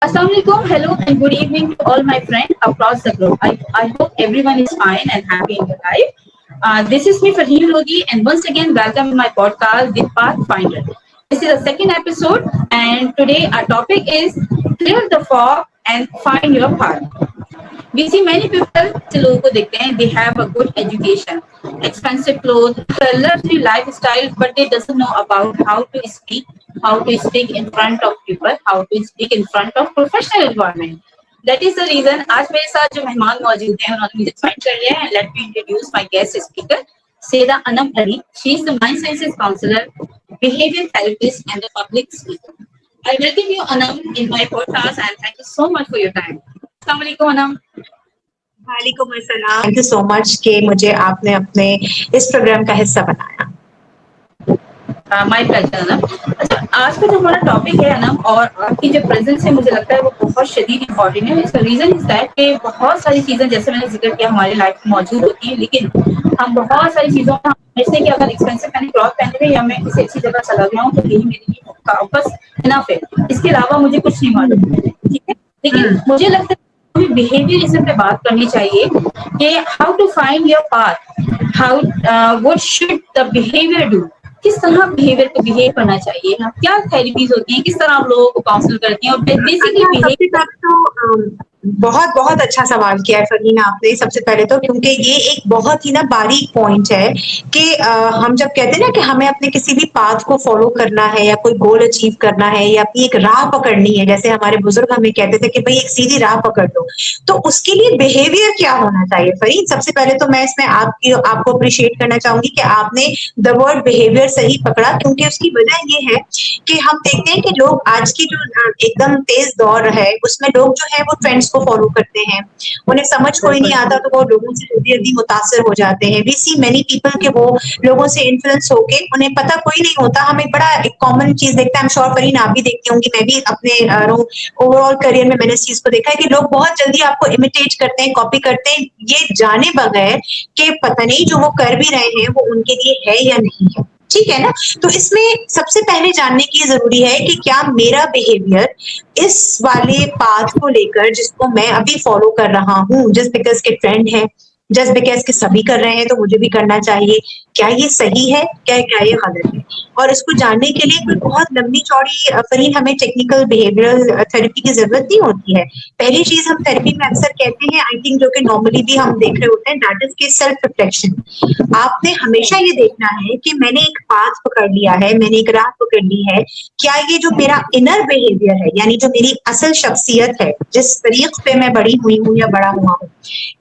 Assalamualaikum, hello and good evening to all my friends across the globe. I hope everyone is fine and happy in your life. This is me, Farheen Lodi, and once again, welcome in my podcast, The Pathfinder. This is the second episode, and today our topic is Clear the Fog and Find Your Path. We see many people ऐसे लोगों को देखते हैं, they have a good education, expensive clothes, a luxury lifestyle, but they doesn't know about how to speak in front of people, how to speak in front of professional environment. That is the reason आज मेरे साथ जो मेहमान मौजूद हैं उन्होंने मुझे join कर लिया है. Let me introduce my guest speaker, Seda Anam Ali. She is the mind sciences counselor, behavior therapist, and a public speaker. I welcome you, Anam, in my podcast, and thank you so much for your time. Assalamualaikum, Anam. वालेकुम अस्सलाम। Thank you so much कि मुझे आपने अपने इस programme का हिस्सा बनाया। My pleasure Anam. अच्छा, आज का जो हमारा टॉपिक है अनम, और आपकी जो प्रेजेंस है मुझे लगता है वो बहुत शदीद इम्पोर्टेंट है। इसका रीजन इज दैट कि बहुत सारी चीजें जैसे मैंने जिक्र किया हमारी लाइफ में मौजूद होती है, लेकिन हम बहुत सारी चीजों में जैसे कि अगर एक्सपेंसिव मैंने क्लॉथ पहने हुए या मैं किसी अच्छी जगह चला गया हूँ तो यही मेरे लिए बस इनफ है, इसके अलावा मुझे कुछ नहीं मालूम, ठीक है। लेकिन मुझे लगता है हमें बिहेवियरिज्म पे बात करनी चाहिए कि how to find your path, how what should the behaviour do, किस तरह बिहेवियर को बिहेव करना चाहिए, हम क्या थेरेपीज होती हैं, किस तरह हम लोगों को काउंसिल करती हैं, और बेसिकली बिहेवियर। तो बहुत बहुत अच्छा सवाल किया है फरहीन आपने। सबसे पहले तो क्योंकि ये एक बहुत ही ना बारीक पॉइंट है कि हम जब कहते हैं ना कि हमें अपने किसी भी पाथ को फॉलो करना है या कोई गोल अचीव करना है या अपनी एक राह पकड़नी है, जैसे हमारे बुजुर्ग हमें कहते थे कि भाई एक सीधी राह पकड़ लो, तो उसके लिए बिहेवियर क्या होना चाहिए फरहीन। सबसे पहले तो मैं इसमें आपको अप्रिशिएट करना चाहूंगी कि आपने द वर्ड बिहेवियर सही पकड़ा, क्योंकि उसकी वजह ये है कि हम देखते हैं कि लोग आज की जो एकदम तेज दौर है उसमें लोग जो है वो ट्रेंड्स को फॉलो करते हैं, उन्हें समझ कोई नहीं आता तो वो लोगों से जल्दी जल्दी मुतासर हो जाते हैं। वी सी मेनी पीपल के वो लोगों से इन्फ्लुएंस होके उन्हें पता कोई नहीं होता। हम एक बड़ा एक कॉमन चीज देखते हैं, आई एम श्योर फरीन आप भी देखती होंगी, मैं भी अपने ओवरऑल करियर में मैंने इस चीज को देखा है कि लोग बहुत जल्दी आपको इमिटेट करते हैं, कॉपी करते हैं, ये जाने बगैर कि पता नहीं जो वो कर भी रहे हैं वो उनके लिए है या नहीं है, ठीक है ना। तो इसमें सबसे पहले जानने की जरूरी है कि क्या मेरा बिहेवियर इस वाले पाथ को लेकर जिसको मैं अभी फॉलो कर रहा हूं, जस्ट बिकॉज के ट्रेंड है, जस्ट बिकॉज के सभी कर रहे हैं तो मुझे भी करना चाहिए, क्या ये सही है, क्या क्या ये गलत है। और इसको जानने के लिए कोई बहुत लंबी चौड़ी फरीन हमें टेक्निकल बिहेवियरल थेरेपी की जरूरत नहीं होती है। पहली चीज हम थेरेपी में अक्सर कहते हैं, आई थिंक जो कि नॉर्मली भी हम देख रहे होते हैं, दैट इज के सेल्फ रिफ्लेक्शन। आपने हमेशा ये देखना है कि मैंने एक पाथ पकड़ लिया है, मैंने एक राह पकड़ ली है, क्या ये जो मेरा इनर बिहेवियर है यानी जो मेरी असल शख्सियत है, जिस तरीके पे मैं बड़ी हुई हूँ या बड़ा हुआ हूँ,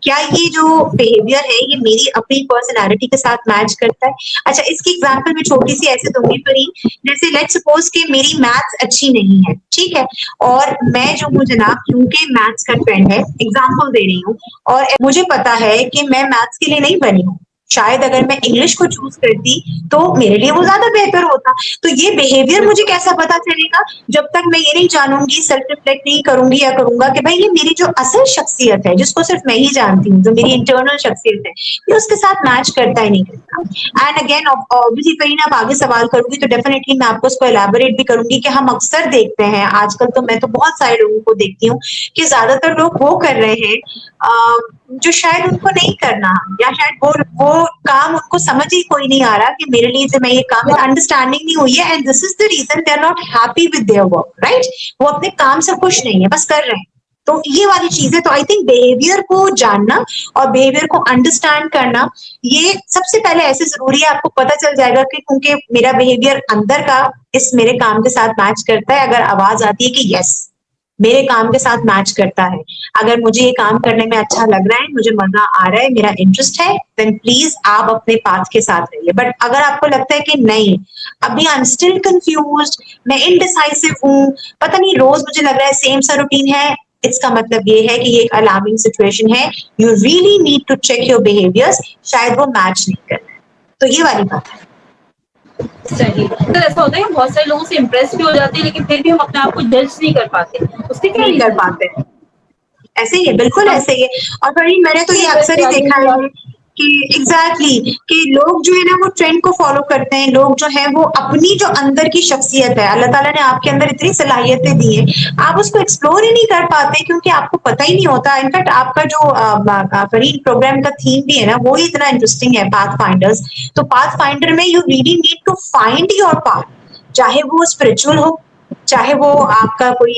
क्या ये जो बिहेवियर है ये मेरी अपनी पर्सनालिटी के साथ मैच करता है। अच्छा, इसकी एग्जांपल मैं छोटी सी ऐसे दूंगी फरीन, जैसे लेट्स सपोज कि मेरी मैथ्स अच्छी नहीं है, ठीक है, और मैं जो हूँ जनाब, क्योंकि मैथ्स का ट्रेंड है, एग्जाम्पल दे रही हूँ, और मुझे पता है कि मैं मैथ्स के लिए नहीं बनी हूँ, शायद अगर मैं इंग्लिश को चूज करती तो मेरे लिए वो ज्यादा बेहतर होता। तो ये बिहेवियर मुझे कैसा पता चलेगा जब तक मैं ये नहीं जानूंगी, सेल्फ रिफ्लेक्ट नहीं करूंगी या करूंगा कि भाई ये मेरी जो असल शख्सियत है जिसको सिर्फ मैं ही जानती हूँ, जो मेरी इंटरनल शख्सियत है, ये उसके साथ मैच करता ही नहीं करता। एंड अगेन ऑब्वियसली कहीं आप आगे सवाल करूंगी तो डेफिनेटली मैं आपको उसको एलैबोरेट भी करूंगी कि हम अक्सर देखते हैं आजकल, तो मैं तो बहुत सारे लोगों को देखती हूँ कि ज्यादातर लोग वो कर रहे हैं जो शायद उनको नहीं करना, या शायद वो काम उनको समझ ही कोई नहीं आ रहा कि मेरे लिए जो मैं ये काम अंडरस्टैंडिंग नहीं हुई है, and this is the reason they are not happy with their work, right. वो अपने काम से खुश नहीं है, बस कर रहे हैं। तो ये वाली चीज है। तो आई थिंक बिहेवियर को जानना और बिहेवियर को अंडरस्टैंड करना ये सबसे पहले ऐसे जरूरी है। आपको पता चल जाएगा कि क्योंकि मेरा बिहेवियर अंदर का इस मेरे काम के साथ मैच करता है, अगर आवाज आती है कि यस मेरे काम के साथ मैच करता है, अगर मुझे ये काम करने में अच्छा लग रहा है, मुझे मजा आ रहा है, मेरा इंटरेस्ट है, देन प्लीज आप अपने पाथ के साथ रहिए। बट अगर आपको लगता है कि नहीं, अभी आई एम स्टिल कंफ्यूज्ड, मैं इनडिसाइसिव हूँ, पता नहीं रोज मुझे लग रहा है सेम सा रूटीन है, इसका मतलब ये है कि ये एक अलार्मिंग सिचुएशन है। You really need to check your behaviours, शायद वो मैच नहीं कर रहे। तो ये वाली बात है। सही, तो ऐसा होता है कि बहुत सारे लोगों से इम्प्रेस भी हो जाते हैं लेकिन फिर भी हम अपने आप को जज नहीं कर पाते, उसके क्या नहीं कर पाते। ऐसे ही है, बिल्कुल ऐसे ही है। और बड़ी मैंने तो ये अक्सर ही देखा है कि एग्जैक्टली कि लोग जो है ना वो ट्रेंड को फॉलो करते हैं, लोग जो है वो अपनी जो अंदर की शख्सियत है, अल्लाह ताला ने आपके अंदर इतनी सलाहियतें दी हैं, आप उसको एक्सप्लोर ही नहीं कर पाते क्योंकि आपको पता ही नहीं होता। इनफैक्ट आपका जो फरीद प्रोग्राम का थीम भी है ना वो ही इतना इंटरेस्टिंग है, पाथ फाइंडर्स। तो पाथ फाइंडर में you really need to find your path, चाहे वो स्पिरिचुअल हो, चाहे वो आपका कोई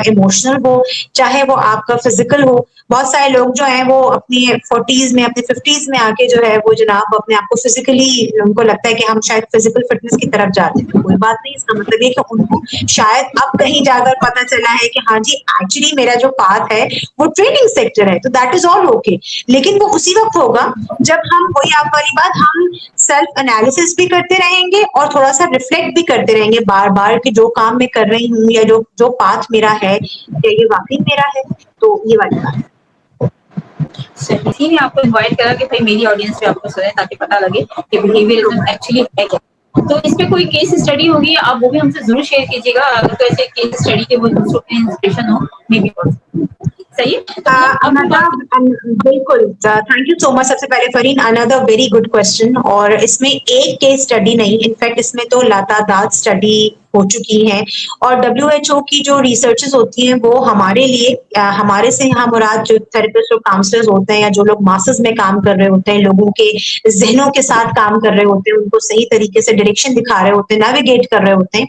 इमोशनल हो, चाहे वो आपका फिजिकल हो। बहुत सारे लोग जो हैं वो अपनी 40s में, अपने 50s में आके जो है वो जनाब अपने आप को फिजिकली, उनको लगता है कि हम शायद फिजिकल फिटनेस की तरफ जाते हैं। कोई बात नहीं, इसका मतलब ये कि उनको शायद अब कहीं जाकर पता चला है कि हाँ जी एक्चुअली मेरा जो पाथ है वो ट्रेनिंग सेक्टर है, तो दैट इज ऑल ओके। लेकिन वो उसी वक्त होगा जब हम, वही आप वाली बात, हम सेल्फ एनालिसिस भी करते रहेंगे और थोड़ा सा रिफ्लेक्ट भी करते रहेंगे बार बार कि जो काम मैं कर रही हूँ या जो जो पाथ मेरा है, क्या ये वाकई मेरा है। तो ये वाली बात। सही, इसीलिए आपको इनवाइट करा कि भाई मेरी ऑडियंस भी आपको सुने ताकि पता लगे कि बिहेवियरिज्म एक्चुअली है क्या। तो इस पे कोई केस स्टडी होगी, आप वो भी हमसे जरूर शेयर कीजिएगा, अगर तो ऐसे केस स्टडी के वो दूसरों के इंस्पिरेशन हो, मे बी सही है। तो मतलब अब हम बात बिल्कुल, थैंक यू सो मच सबसे पहले Fareen, another very good question. और इसमें एक केस स्टडी नहीं, इनफैक्ट इसमें तो लातादाद स्टडी हो चुकी हैं। और WHO की जो रिसर्चेस होती हैं वो हमारे लिए, हमारे से यहाँ मुराद जो थेरेपिस्ट और काउंसलर्स होते हैं या जो लोग मासेस में काम कर रहे होते हैं, लोगों के जहनों के साथ काम कर रहे होते हैं, उनको सही तरीके से डायरेक्शन दिखा रहे होते हैं, नेविगेट कर रहे होते हैं,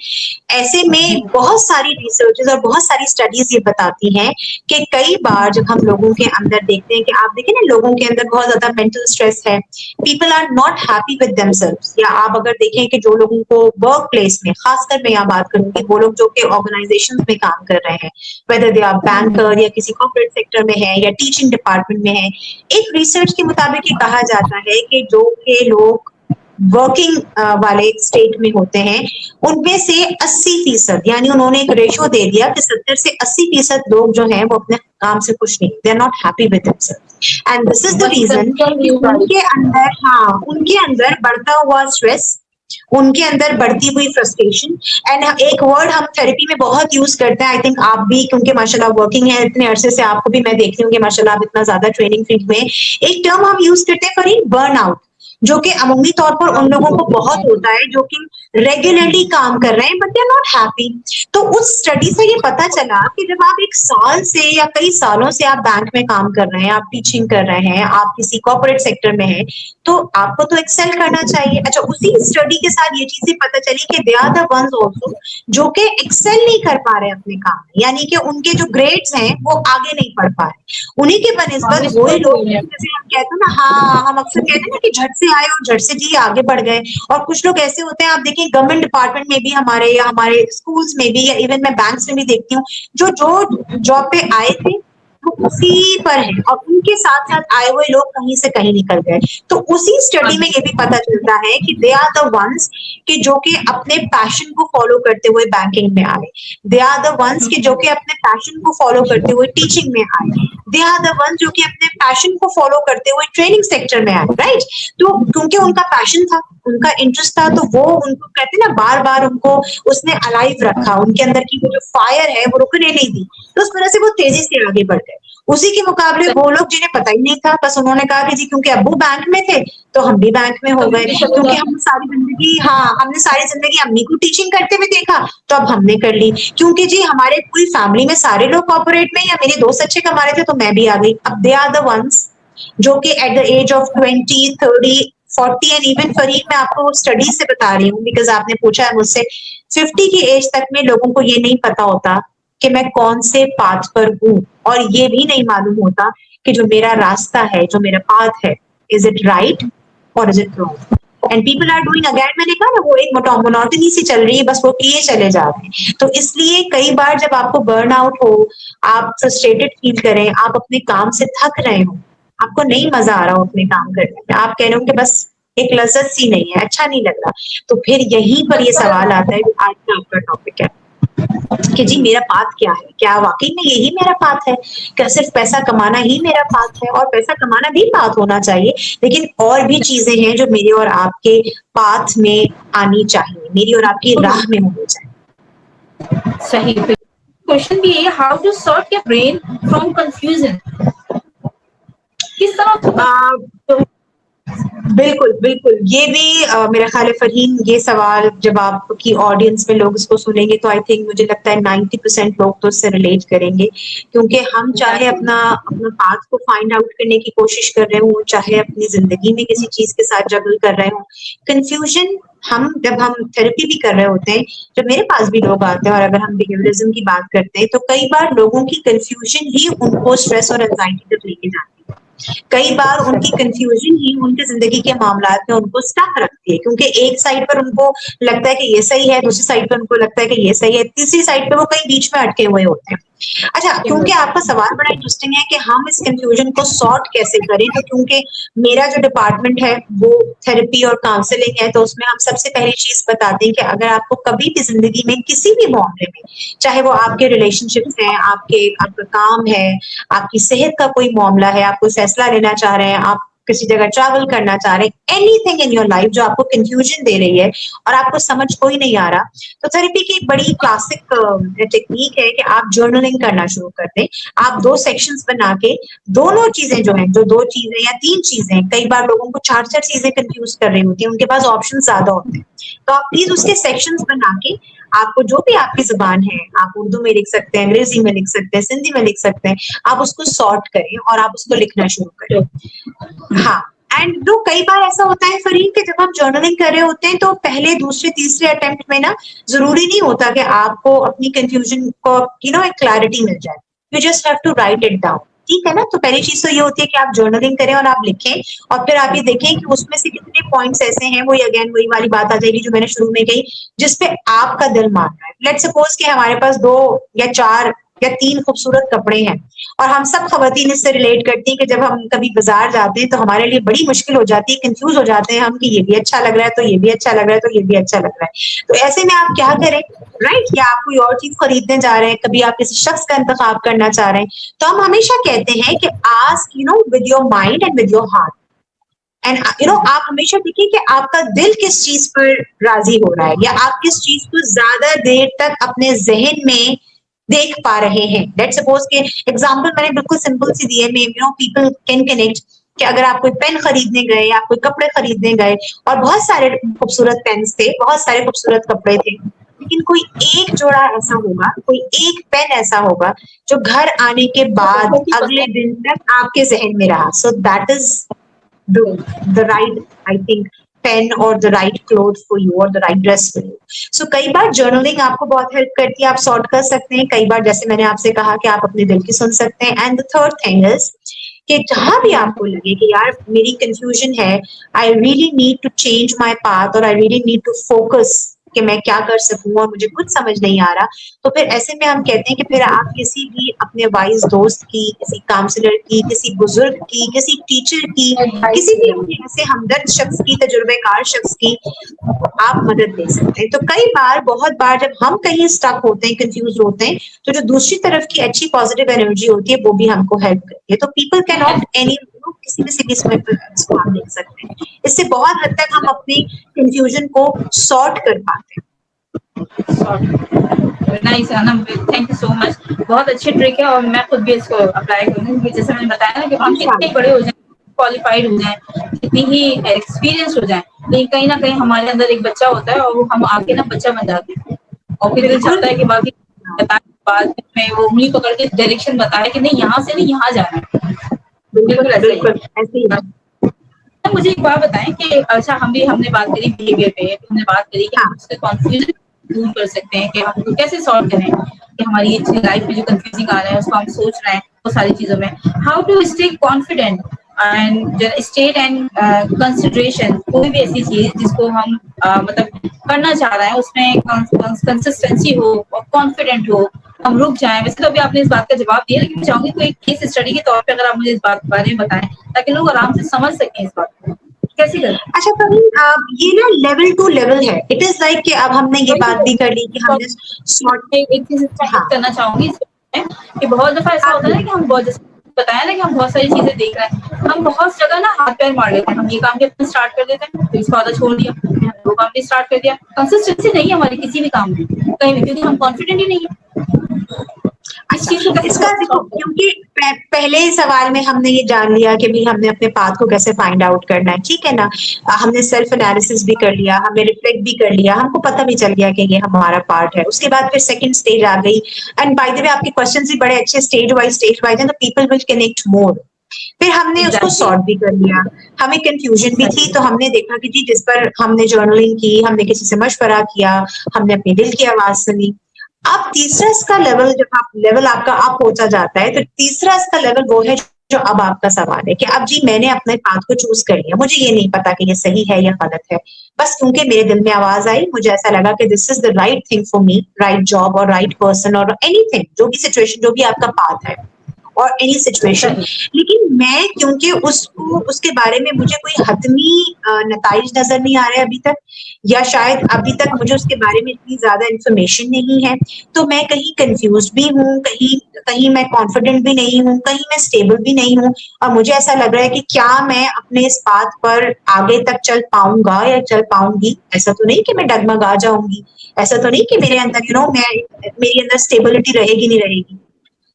ऐसे में बहुत सारी रिसर्चेस और बहुत सारी स्टडीज ये बताती हैं कि कई बार जब हम लोगों के अंदर देखते हैं कि आप देखें ना, लोगों के अंदर बहुत ज्यादा मेंटल स्ट्रेस है, people are not happy with themselves, या आप अगर देखें कि जो लोगों को वर्क प्लेस में, खासकर मैं यहाँ बात करूंगी वो लोग जो कि ऑर्गेनाइजेशंस में काम कर रहे हैं, वेदर दे आर बैंकर या किसी कॉर्पोरेट सेक्टर में है या टीचिंग डिपार्टमेंट में है, एक रिसर्च के मुताबिक ये कहा जाता है कि जो के लोग वर्किंग वाले स्टेट में होते हैं उनमें से 80%, यानी उन्होंने एक रेशो दे दिया कि 70 से 80% लोग जो हैं वो अपने काम से खुश नहीं, they are not happy with themselves. And this is the वही रीजन कि उनके अंदर, हाँ, उनके अंदर बढ़ता हुआ स्ट्रेस, उनके अंदर बढ़ती हुई फ्रस्ट्रेशन। एंड एक वर्ड हम थेरेपी में बहुत यूज करते हैं, आई थिंक आप भी, क्योंकि माशाल्लाह वर्किंग है इतने अरसे से, आपको भी मैं देख रही हूँ कि माशाल्लाह आप इतना ज्यादा ट्रेनिंग फील्ड में, एक टर्म हम यूज करते हैं फरीद, बर्न आउट, जो कि अमूमी तौर पर उन लोगों को बहुत होता है जो कि रेगुलरली काम कर रहे हैं but they are not happy. तो उस स्टडी से ये पता चला कि जब आप एक साल से या कई सालों से आप बैंक में काम कर रहे हैं, आप टीचिंग कर रहे हैं, आप किसी कॉर्पोरेट सेक्टर में हैं, तो आपको तो एक्सेल करना चाहिए। अच्छा, उसी स्टडी के साथ ये चीजें पता चली कि they are the ones also जो कि एक्सेल नहीं कर पा रहे अपने काम में, यानी कि उनके जो ग्रेड्स हैं वो आगे नहीं बढ़ पा रहे। उन्हीं के बनस्बत वही लोग, जैसे हम कहते हैं ना, हाँ, हम अक्सर कहते हैं ना कि झट से आए और झट से जी आगे बढ़ गए। और कुछ लोग ऐसे होते हैं, आप देखिए गवर्नमेंट डिपार्टमेंट में भी हमारे, या हमारे स्कूल्स में भी, या इवन मैं बैंक्स में भी देखती हूँ, जो जो जॉब पे आए थे वो उसी पर है और उनके साथ साथ आए हुए लोग कहीं से कहीं निकल गए। तो उसी स्टडी में ये भी पता चलता है कि दे आर द वंस कि जो कि अपने पैशन को फॉलो करते हुए बैंकिंग में आए, दे आर द वंस कि जो कि अपने पैशन को फॉलो करते हुए टीचिंग में आए, दे आर द वंस जो कि अपने पैशन को फॉलो करते हुए ट्रेनिंग सेक्टर में आए, राइट। तो क्योंकि उनका पैशन था, उनका इंटरेस्ट था, तो वो, उनको कहते हैं ना, बार बार उनको उसने अलाइव रखा, उनके अंदर की वो जो फायर है वो रुकने नहीं दी, तो उस वजह से वो तेजी से आगे बढ़ गए। उसी के मुकाबले वो लोग जिन्हें पता ही नहीं था, बस उन्होंने कहा कि जी क्योंकि अब्बू बैंक में थे तो हम भी बैंक में हो गए, क्योंकि हमने सारी जिंदगी, हाँ, हमने सारी जिंदगी अम्मी को टीचिंग करते हुए देखा तो अब हमने कर ली, क्योंकि जी हमारे पूरी फैमिली में सारे लोग कॉर्पोरेट में, या मेरे दोस्त अच्छे कमा रहे थे तो मैं भी आ गई। अब दे आर द वंस जो कि at the age of 20, 30, 40 and even Fareed, मैं आपको स्टडीज से बता रही हूँ बिकॉज आपने पूछा है मुझसे, 50 की एज तक में लोगों को ये नहीं पता होता कि मैं कौन से पाथ पर हूँ, और ये भी नहीं मालूम होता कि जो मेरा रास्ता है, जो मेरा पाथ है, इज इट राइट और is it wrong. And people are doing, again मैंने कहा ना, वो एक मोनोटनी सी चल रही है, बस वो किए चले जा रहे हैं। तो इसलिए कई बार जब आपको बर्न आउट हो, आप फ्रस्ट्रेटेड फील करें, आप अपने काम से थक रहे हो, आपको नहीं मजा आ रहा हो अपने काम करने में, आप कह रहे हो कि बस एक लज्जत सी नहीं है, अच्छा नहीं लग रहा, तो फिर यहीं पर ये सवाल आता है जो आज का आपका टॉपिक है कि जी मेरा पाथ क्या है, क्या वाकई में यही मेरा पाथ है, क्या सिर्फ पैसा कमाना ही मेरा पाथ है। और पैसा कमाना भी पाथ होना चाहिए, लेकिन और भी चीजें हैं जो मेरे और आपके पाथ में आनी चाहिए, मेरी और आपकी राह में होनी चाहिए। सही। क्वेश्चन भी है, how to sort your brain from confusion, किस तरह बिल्कुल, बिल्कुल। ये भी मेरा ख़्याल है फ़रहीन, ये सवाल जब आपकी ऑडियंस में लोग इसको सुनेंगे तो आई थिंक मुझे लगता है 90% लोग तो इससे रिलेट करेंगे, क्योंकि हम चाहे एग्जैक्टली। अपना अपना पाथ को फाइंड आउट करने की कोशिश कर रहे हों, चाहे अपनी ज़िंदगी में किसी चीज़ के साथ जगल कर रहे हों, कन्फ्यूज़न जब हम थेरेपी भी कर रहे होते हैं, जब मेरे पास भी लोग आते हैं और अगर हम बिहेवियरिज़्म की बात करते हैं, तो कई बार लोगों की कन्फ्यूज़न ही उनको स्ट्रेस और एंग्ज़ायटी तक लेके जाती है। कई बार उनकी कंफ्यूजन ही उनकी ज़िंदगी के मामलात में उनको स्टक रखती है, क्योंकि एक साइड पर उनको लगता है कि ये सही है, दूसरी साइड पर उनको लगता है कि ये सही है, तीसरी साइड पे वो कहीं बीच में अटके हुए होते हैं। अच्छा, क्योंकि आपका सवाल बड़ा इंटरेस्टिंग है कि हम इस कंफ्यूजन को सॉर्ट कैसे करें, तो क्योंकि मेरा जो डिपार्टमेंट है वो थेरेपी और काउंसलिंग है, तो उसमें हम सबसे पहली चीज़ बताते हैं कि अगर आपको कभी भी ज़िंदगी में किसी भी मामले में, चाहे वो आपके रिलेशनशिप्स हैं, आपका काम है, आपकी सेहत का कोई मामला है, आप कोई फैसला लेना चाह रहे हैं, आप किसी जगह ट्रैवल करना चाह रहे हैं, एनीथिंग इन योर लाइफ जो आपको कंफ्यूजन दे रही है और आपको समझ कोई नहीं आ रहा, तो थेरेपी की एक बड़ी क्लासिक टेक्निक है कि आप जर्नलिंग करना शुरू कर दें। आप 2 सेक्शंस बना के दोनों चीज़ें जो हैं, जो 2 चीज़ें या 3 चीज़ें, कई बार लोगों को 4-4 चीज़ें कन्फ्यूज़ कर रही होती हैं, उनके पास ऑप्शन ज़्यादा होते हैं। तो आप प्लीज़ उसके सेक्शंस बना के, आपको जो भी आपकी ज़ुबान है, आप उर्दू में लिख सकते हैं, अंग्रेज़ी में लिख सकते हैं, सिंधी में लिख सकते हैं, आप उसको सॉर्ट करें और आप उसको लिखना शुरू करें। हाँ, एंड दो कई बार ऐसा होता है फरीन कि जब हम जर्नलिंग कर रहे होते हैं तो पहले, दूसरे, तीसरे अटेम्प्ट में ना ज़रूरी नहीं होता कि आपको अपनी कन्फ्यूजन को एक क्लैरिटी मिल जाए। You just have to write it down, ठीक है ना? तो पहली चीज़ तो ये होती है कि आप जर्नलिंग करें और आप लिखें और फिर आप ये देखें कि उसमें से कितने पॉइंट्स ऐसे हैं, वही अगेन वही वाली बात आ जाएगी जो मैंने शुरू में कही, जिस पे आपका दिल मान रहा है। लेट्स सपोज कि हमारे पास 2 या 4 या 3 खूबसूरत कपड़े हैं और हम सब खवातीन इससे रिलेट करती हैं कि जब हम कभी बाजार जाते हैं तो हमारे लिए बड़ी मुश्किल हो जाती है, कंफ्यूज हो जाते हैं हम कि ये भी अच्छा लग रहा है, तो ये भी अच्छा लग रहा है, तो ये भी अच्छा लग रहा है। तो ऐसे में आप क्या करें, राइट? या आप कोई और चीज खरीदने जा रहे हैं, कभी आप किसी शख्स का इंतखाब करना चाह रहे हैं, तो हम हमेशा कहते हैं कि ask with your mind and with your heart. And आप हमेशा देखिए कि आपका दिल किस चीज पर राजी हो रहा है, या आप किस चीज को ज्यादा देर तक अपने जहन में देख पा रहे हैं। लेट्स सपोज के एग्जांपल मैंने बिल्कुल सिंपल सी दी है, मे पीपल कैन कनेक्ट कि अगर आप कोई पेन खरीदने गए, आप कोई कपड़े खरीदने गए और बहुत सारे खूबसूरत पेन्स थे, बहुत सारे खूबसूरत कपड़े थे, लेकिन कोई एक जोड़ा ऐसा होगा, कोई एक पेन ऐसा होगा जो घर आने के बाद अगले दिन तक आपके जहन में रहा। So that is the the right, I think, pen or the right clothes for you or the right dress for you. So कई बार जर्नलिंग आपको बहुत हेल्प करती है, आप सॉर्ट कर सकते हैं। कई बार जैसे मैंने आपसे कहा कि आप अपने दिल की सुन सकते हैं। And the third thing is कि जहां भी आपको लगे कि यार मेरी कंफ्यूजन है, I really need to change my path और I really need to focus कि मैं क्या कर सकूं और मुझे कुछ समझ नहीं आ रहा, तो फिर ऐसे में हम कहते हैं कि फिर आप किसी भी अपने वाइज दोस्त की, किसी काउंसलर की, किसी बुजुर्ग की, किसी टीचर की, किसी भी अपने ऐसे हमदर्द शख्स की, तजुर्बेकार शख्स की आप मदद ले सकते हैं। तो कई बार, बहुत बार जब हम कहीं स्टक होते हैं, कंफ्यूज होते हैं, तो जो दूसरी तरफ की अच्छी पॉजिटिव एनर्जी होती है वो भी हमको हेल्प करती है। तो पीपल कैन ऑप्ट एनी, किसी भी सिटी में इसको आप देख सकते हैं। इससे बहुत हद तक हम अपनी कंफ्यूजन को सॉर्ट कर पाते हैं। Nice Anam, thank you so much. बहुत अच्छी ट्रिक है और मैं खुद भी इसको अप्लाई करूंगी। जैसे मैंने बताया ना कि हम कितने बड़े हो जाए, क्वालिफाइड हो जाए, कितनी ही एक्सपीरियंस हो जाए, लेकिन कहीं ना कहीं हमारे अंदर एक बच्चा होता है और वो हम आके ना बच्चा बन जाते हैं और फिर दिल चाहता है कि बाकी बाद में वो उंगली पकड़ के डायरेक्शन बताए कि नहीं यहाँ से नहीं यहाँ जाना है। बिल्कुल ऐसे ही है। मुझे एक बात बताएं कि अच्छा हमने बात करी बिहेवियर पे, हमने बात करी कि हम उसके कॉन्फ्यूजन दूर कर सकते हैं कि हम उसको कैसे सॉल्व करें कि हमारी लाइफ में जो कंफ्यूजिंग आ रहा है उसको हम सोच रहे हैं वो सारी चीजों में, how to stay confident and state and consideration. कोई भी ऐसी चीज जिसको हम मतलब करना चाह रहे हैं उसमें कंसिस्टेंसी हो और कॉन्फिडेंट हो, हम रुक जाएं। वैसे तो अभी आपने इस बात का जवाब दिया, लेकिन मैं चाहूंगी कोई केस स्टडी के तौर पे अगर आप मुझे इस बात के बारे में बताएं ताकि लोग आराम से समझ सकें इस बात को कैसे करें। अच्छा प्रवीण, ये ना लेवल टू लेवल है। इट इज लाइक कि अब हमने ये बात भी कर ली कि हमने एक चीज करना चाहूंगी कि बहुत दफा ऐसा होता है ना कि हम बहुत, जैसे बताया ना कि हम बहुत सारी चीजें देख रहे हैं, हम बहुत जगह ना हाथ पैर मार लेते हैं, हम ये काम भी स्टार्ट कर देते हैं तो इसको आधा छोड़ दिया, वो काम भी स्टार्ट कर दिया, कंसिस्टेंसी नहीं है हमारी किसी भी काम में कहीं भी, क्योंकि हम कॉन्फिडेंट ही नहीं है। इस अच्छा, चीज को कैसे इसका देखो solve करें? क्योंकि पहले ही सवाल में हमने ये जान लिया कि भाई हमने अपने पाथ को कैसे फाइंड आउट करना है, ठीक है ना? हमने सेल्फ एनालिसिस भी कर लिया, हमने रिफ्लेक्ट भी कर लिया, हमको पता भी चल गया कि ये हमारा पार्ट है। उसके बाद फिर सेकंड स्टेज आ गई, एंड बाय द वे आपके क्वेश्चंस भी बड़े अच्छे स्टेज वाइज हैं, तो पीपल विल कनेक्ट मोर। फिर हमने उसको एग्जैक्टली, सॉर्ट भी कर लिया। हमें कंफ्यूजन भी थी, एग्जैक्टली, तो हमने देखा कि जी जिस पर हमने जर्नलिंग की, हमने किसी से मशवरा किया, हमने अपने दिल की आवाज सुनी। अब तीसरा इसका लेवल आपका अप होता जाता है, तो तीसरा इसका लेवल वो है जो अब आपका सवाल है कि अब जी मैंने अपने पाथ को चूज कर लिया, मुझे ये नहीं पता कि ये सही है या गलत है, बस क्योंकि मेरे दिल में आवाज आई, मुझे ऐसा लगा कि this is the right thing for me, right job और राइट पर्सन और एनीथिंग, जो भी सिचुएशन, जो भी आपका पाथ है और एनी सिचुएशन। सही, लेकिन मैं क्योंकि उसको उसके बारे में मुझे कोई हतमी नताइज नजर नहीं आ रहे अभी तक, या शायद अभी तक मुझे उसके बारे में इतनी ज्यादा इंफॉर्मेशन नहीं है, तो मैं कहीं कंफ्यूज भी हूँ, कहीं कहीं मैं कॉन्फिडेंट भी नहीं हूँ, कहीं मैं स्टेबल भी नहीं हूँ, और मुझे ऐसा लग रहा है कि क्या मैं अपने इस पाथ पर आगे तक चल पाऊंगा या चल पाऊंगी। ऐसा तो नहीं कि मैं डगमगा जाऊंगी, ऐसा तो नहीं कि मेरे अंदर मैं मेरी अंदर स्टेबिलिटी रहेगी नहीं रहेगी।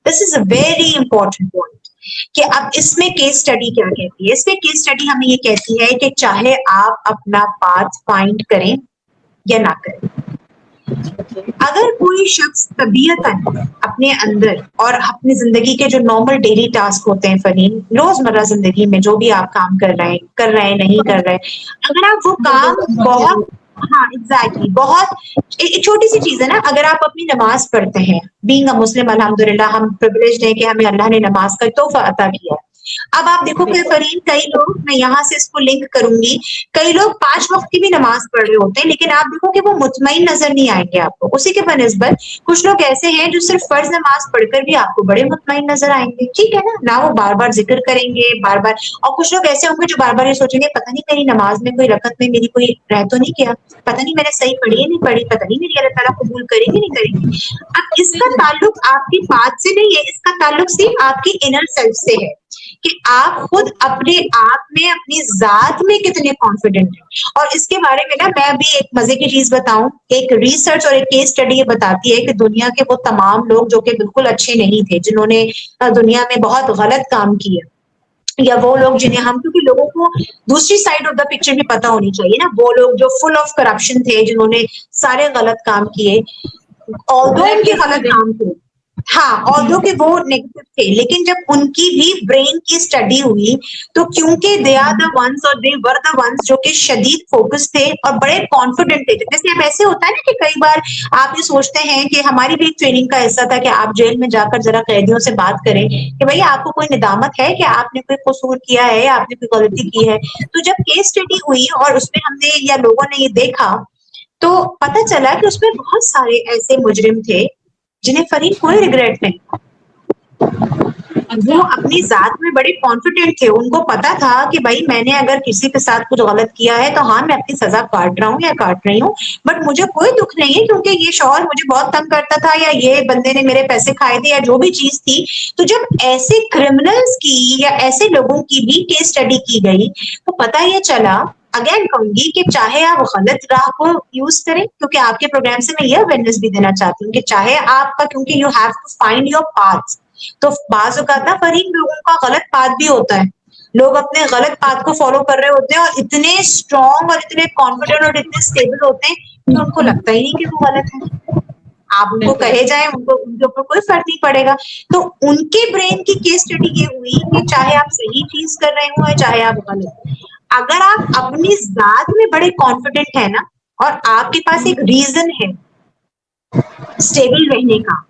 This is a very important point कि अब इसमें केस स्टडी क्या कहती है। इसमें केस स्टडी हमें ये कहती है कि चाहे आप अपना पाथ फाइंड करें या ना करें, अगर कोई शख्स तबीयतन अपने अंदर और अपनी जिंदगी के जो नॉर्मल डेली टास्क होते हैं फरीन, रोजमर्रा जिंदगी में जो भी आप काम कर रहे हैं नहीं कर रहे हैं, अगर आप वो काम बहुत, हाँ एग्जैक्टली, बहुत एक छोटी सी चीज है ना, अगर आप अपनी नमाज पढ़ते हैं, बीइंग अ मुस्लिम अल्हम्दुलिल्लाह हम प्रिविलेज्ड हैं कि हमें अल्लाह ने नमाज का तोहफा अता किया है। अब आप देखोगे फरीन, कई लोग, मैं यहाँ से इसको लिंक करूंगी, कई लोग 5 वक्त की भी नमाज पढ़ रहे होते हैं, लेकिन आप देखोगे वो मुतमईन नजर नहीं आएंगे आपको। उसी के बनिस्बत कुछ लोग ऐसे हैं जो सिर्फ फर्ज नमाज पढ़कर भी आपको बड़े मुतमईन नजर आएंगे, ठीक है ना वो बार बार जिक्र करेंगे बार बार। और कुछ लोग ऐसे होंगे जो बार बार ये सोचेंगे पता नहीं मेरी नमाज में कोई रकत में मेरी कोई रह तो नहीं गया, पता नहीं मैंने सही पढ़ी है नहीं पढ़ी, पता नहीं मेरी अल्लाह ताला कबूल करेंगे नहीं करेंगे। अब इसका ताल्लुक आपकी बात से नहीं है, इसका ताल्लुक सिर्फ आपकी इनर सेल्फ से है कि आप खुद अपने आप में, अपनी जात में कितने कॉन्फिडेंट हैं। और इसके बारे में ना मैं अभी एक मजे की चीज बताऊं, एक रिसर्च और एक केस स्टडी ये बताती है कि दुनिया के वो तमाम लोग जो कि बिल्कुल अच्छे नहीं थे, जिन्होंने दुनिया में बहुत गलत काम किए, या वो लोग जिन्हें हम, क्योंकि लोगों को दूसरी साइड ऑफ द पिक्चर भी पता होनी चाहिए ना, वो लोग जो फुल ऑफ करप्शन थे, जिन्होंने सारे गलत काम किए, ऑल्दो ब्लैक उनके लिस्ट गलत में काम थे, हाँ ऑल्दो के वो नेगेटिव थे, लेकिन जब उनकी भी ब्रेन की स्टडी हुई, तो क्योंकि दे आर द वंस और दे वर द वंस जो कि शदीद फोकस थे और बड़े कॉन्फिडेंट थे। जैसे अब ऐसे होता है ना कि कई बार आप ये सोचते हैं कि हमारी भी एक ट्रेनिंग का हिस्सा था कि आप जेल में जाकर जरा कैदियों से बात करें कि भैया आपको कोई निदामत है कि आपने कोई कसूर किया है या आपने कोई गलती की है। तो जब केस स्टडी हुई और उसमें हमने या लोगों ने ये देखा, तो पता चला कि उसमें बहुत सारे ऐसे मुजरिम थे जिन्हें फरीन कोई रिग्रेट नहीं, वो अच्छा, अपनी जात में बड़े कॉन्फिडेंट थे, उनको पता था कि भाई मैंने अगर किसी के साथ कुछ गलत किया है तो हाँ मैं अपनी सजा काट रहा हूँ या काट रही हूँ, बट मुझे कोई दुख नहीं है क्योंकि ये शौहर मुझे बहुत तंग करता था या ये बंदे ने मेरे पैसे खाए थे या जो भी चीज थी। तो जब ऐसे क्रिमिनल्स की या ऐसे लोगों की भी केस स्टडी की गई, तो पता ये चला, अगेन कहूंगी कि चाहे आप गलत राह को यूज करें, क्योंकि आपके प्रोग्राम से मैं ये अवेयरनेस भी देना चाहती हूँ कि चाहे आपका, क्योंकि you have to find your path, तो बाज़ औक़ात ना फरीन लोगों का गलत पाथ भी होता है। लोग अपने गलत पाथ को फॉलो कर रहे होते हैं और इतने स्ट्रॉन्ग और इतने कॉन्फिडेंट और इतने स्टेबल होते हैं कि उनको लगता ही नहीं कि वो गलत है। आप उनको बिल्कुल, कहे जाएँ, उनको उनके ऊपर कोई फ़र्क नहीं पड़ेगा। तो उनके ब्रेन की केस स्टडी ये हुई कि चाहे आप सही चीज़ कर रहे हो या चाहे आप गलत, अगर आप अपनी ज़ात में बड़े कॉन्फिडेंट हैं ना और आपके पास एक रीज़न है स्टेबल रहने का,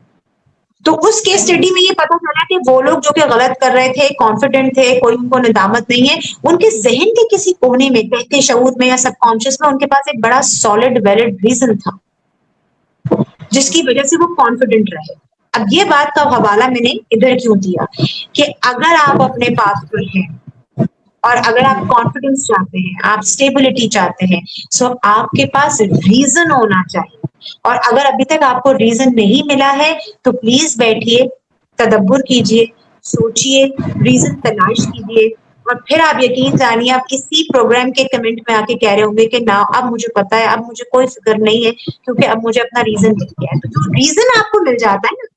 तो उस केस स्टडी में ये पता चला कि वो लोग जो कि गलत कर रहे थे, कॉन्फिडेंट थे, कोई उनको निदामत नहीं है, उनके ज़हन के किसी कोने में, तहते शऊर में या सबकॉन्शियस में उनके पास एक बड़ा सॉलिड वैलिड रीज़न था, जिसकी वजह से वो कॉन्फिडेंट रहे। अब ये बात का हवाला मैंने इधर क्यों दिया कि अगर आप अपने पाथ पर हैं और अगर आप कॉन्फिडेंस चाहते हैं, आप स्टेबिलिटी चाहते हैं, सो आपके पास रीज़न होना चाहिए। और अगर अभी तक आपको रीज़न नहीं मिला है, तो प्लीज़ बैठिए, तदब्बुर कीजिए, सोचिए, रीज़न तलाश कीजिए और फिर आप यकीन जानिए आप इसी प्रोग्राम के कमेंट में आके कह रहे होंगे कि ना अब मुझे पता है, अब मुझे कोई फ़िक्र नहीं है क्योंकि अब मुझे अपना रीज़न मिल गया है। तो जो रीज़न आपको मिल जाता है ना,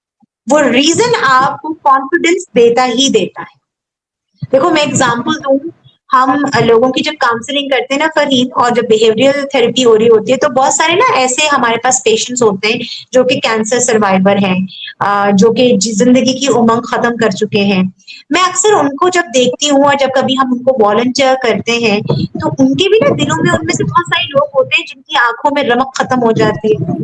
वो रीजन आपको कॉन्फिडेंस देता ही देता है। देखो मैं एग्जांपल दूं, हम लोगों की जब काउंसलिंग करते हैं ना फरहीन, और जब बिहेवियरल थेरेपी हो रही होती है, तो बहुत सारे ना ऐसे हमारे पास पेशेंट्स होते हैं जो कि कैंसर सर्वाइवर हैं, जो कि जिंदगी की उमंग खत्म कर चुके हैं। मैं अक्सर उनको जब देखती हूँ और जब कभी हम उनको वॉलंटियर करते हैं, तो उनके भी ना दिलों में, उनमें से बहुत सारे लोग होते हैं जिनकी आंखों में रमक खत्म हो जाती है,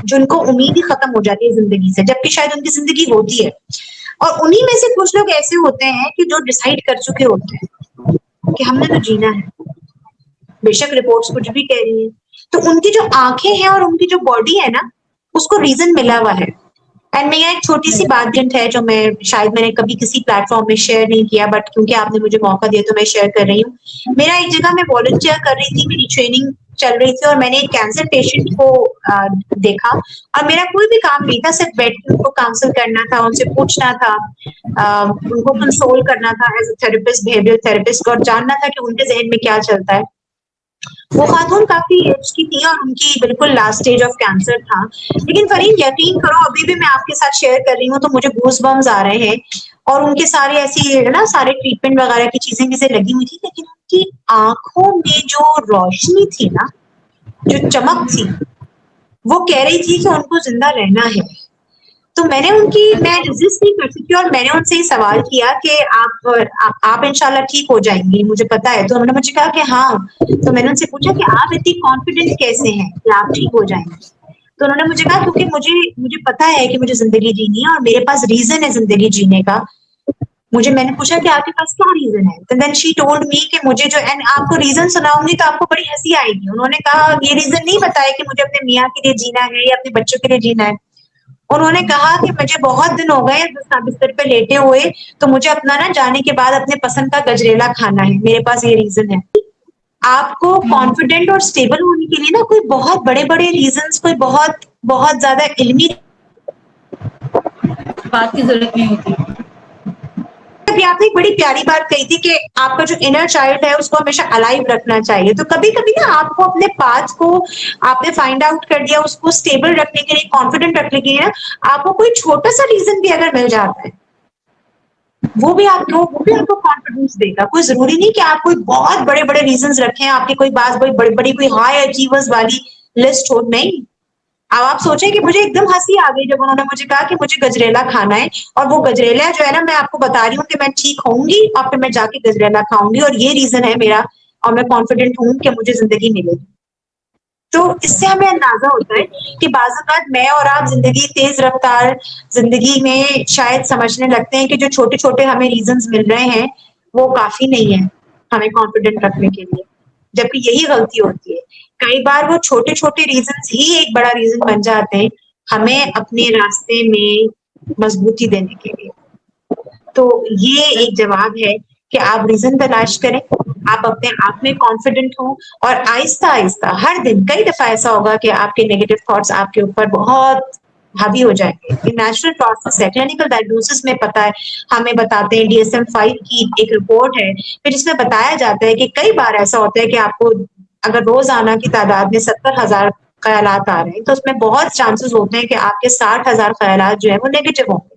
जिनको उम्मीद ही खत्म हो जाती है जिंदगी से, जबकि शायद उनकी जिंदगी होती है। और उन्हीं में से कुछ लोग ऐसे होते हैं कि जो डिसाइड कर चुके होते हैं कि हमने तो जीना है, बेशक रिपोर्ट्स कुछ भी कह रही है। तो उनकी जो आंखें हैं और उनकी जो बॉडी है ना, उसको रीजन मिला हुआ है। एंड मेरा एक छोटी सी बात है जो मैंने कभी किसी प्लेटफॉर्म में शेयर नहीं किया, बट क्योंकि आपने मुझे मौका दिया तो मैं शेयर कर रही हूँ। मेरा एक जगह मैं वॉलंटियर कर रही थी, मेरी ट्रेनिंग चल रही थी, और मैंने एक कैंसर पेशेंट को देखा, और मेरा कोई भी काम नहीं था, सिर्फ बैठ के उनको काउंसिल करना था, उनसे पूछना था, उनको कंसोल करना था as a therapist, behaviour therapist, और जानना था कि उनके जहन में क्या चलता है। वो खातून काफी एज की थी और उनकी बिल्कुल लास्ट स्टेज ऑफ कैंसर था। लेकिन फरीन यकीन करो, अभी भी मैं आपके साथ शेयर कर रही हूँ तो मुझे गूज बम्स आ रहे हैं, और उनके सारे ऐसी ना सारे ट्रीटमेंट वगैरह की चीजें मुझे लगी हुई थी, लेकिन उनकी आंखों में जो रोशनी थी ना, जो चमक थी, वो कह रही थी कि उनको जिंदा रहना है। तो मैं रेजिस्ट नहीं कर सकी, और मैंने उनसे ये सवाल किया कि आप इंशाल्लाह ठीक हो जाएंगी, मुझे पता है। तो उन्होंने मुझे कहा कि हाँ। तो मैंने उनसे पूछा कि आप इतनी कॉन्फिडेंट कैसे हैं कि आप ठीक हो जाएंगे? तो उन्होंने मुझे कहा क्योंकि मुझे पता है कि मुझे जिंदगी जीनी है और मेरे पास रीजन है जिंदगी जीने का। मैंने पूछा कि आपके पास क्या रीजन है? तो देन शी टोल्ड मी कि मुझे जो, एंड आपको रीजन सुनाऊंगी तो आपको बड़ी हंसी आएगी। उन्होंने कहा ये रीजन नहीं बताया कि मुझे अपने मियाँ के लिए जीना है या अपने बच्चों के लिए जीना है। उन्होंने कहा कि मुझे बहुत दिन हो गए बिस्तर पे लेटे हुए, तो मुझे अपना ना जाने के बाद अपने पसंद का गजरेला खाना है, मेरे पास ये रीजन है। आपको कॉन्फिडेंट और स्टेबल होने के लिए ना कोई बहुत बड़े बड़े रीजंस, कोई बहुत बहुत ज्यादा इल्मी बात की जरूरत नहीं होती। अभी आपने एक बड़ी प्यारी बात कही थी कि आपका जो इनर चाइल्ड है उसको हमेशा अलाइव रखना चाहिए। तो कभी कभी ना आपको अपने पाथ को आपने फाइंड आउट कर दिया, उसको स्टेबल रखने के लिए, कॉन्फिडेंट रखने के लिए ना, आपको कोई छोटा सा रीजन भी अगर मिल जाता है, वो भी आपको कॉन्फिडेंस देगा। कोई जरूरी नहीं कि आप कोई बहुत बड़े बड़े रीजंस रखें, आपकी कोई बात बड़ी बड़ी कोई हाई अचीवर्स वाली लिस्ट हो, नहीं। अब आप सोचें कि मुझे एकदम हंसी आ गई जब उन्होंने मुझे कहा कि मुझे गजरेला खाना है, और वो गजरेला जो है ना, मैं आपको बता रही हूँ कि मैं ठीक होंगी और फिर मैं जाके गजरेला खाऊंगी, और ये रीजन है मेरा, और मैं कॉन्फिडेंट हूँ कि मुझे जिंदगी मिलेगी। तो इससे हमें अंदाजा होता है कि बाज़ औक़ात मैं और आप जिंदगी तेज रफ्तार जिंदगी में शायद समझने लगते हैं कि जो छोटे छोटे हमें रीजंस मिल रहे हैं वो काफी नहीं है हमें कॉन्फिडेंट रखने के लिए, जबकि यही गलती होती है। कई बार वो छोटे छोटे रीजंस ही एक बड़ा रीजन बन जाते हैं हमें अपने रास्ते में मजबूती देने के लिए। तो ये एक जवाब है कि आप रीजन तलाश करें, आप अपने आप में कॉन्फिडेंट हो, और आहिस्ता आहिस्ता हर दिन कई दफा ऐसा होगा कि आपके नेगेटिव थॉट्स आपके ऊपर बहुत हावी हो जाएंगे। ये नेचुरल प्रोसेस है। क्लिनिकल डायग्नोसिस में पता है, हमें बताते हैं, DSM-5 की एक रिपोर्ट है फिर जिसमें बताया जाता है कि कई बार ऐसा होता है कि आपको अगर रोजाना की तादाद में 70,000 ख्यालात आ रहे हैं, तो उसमें बहुत चांसेस होते हैं कि आपके 60,000 ख्यालात जो है वो नेगेटिव होंगे।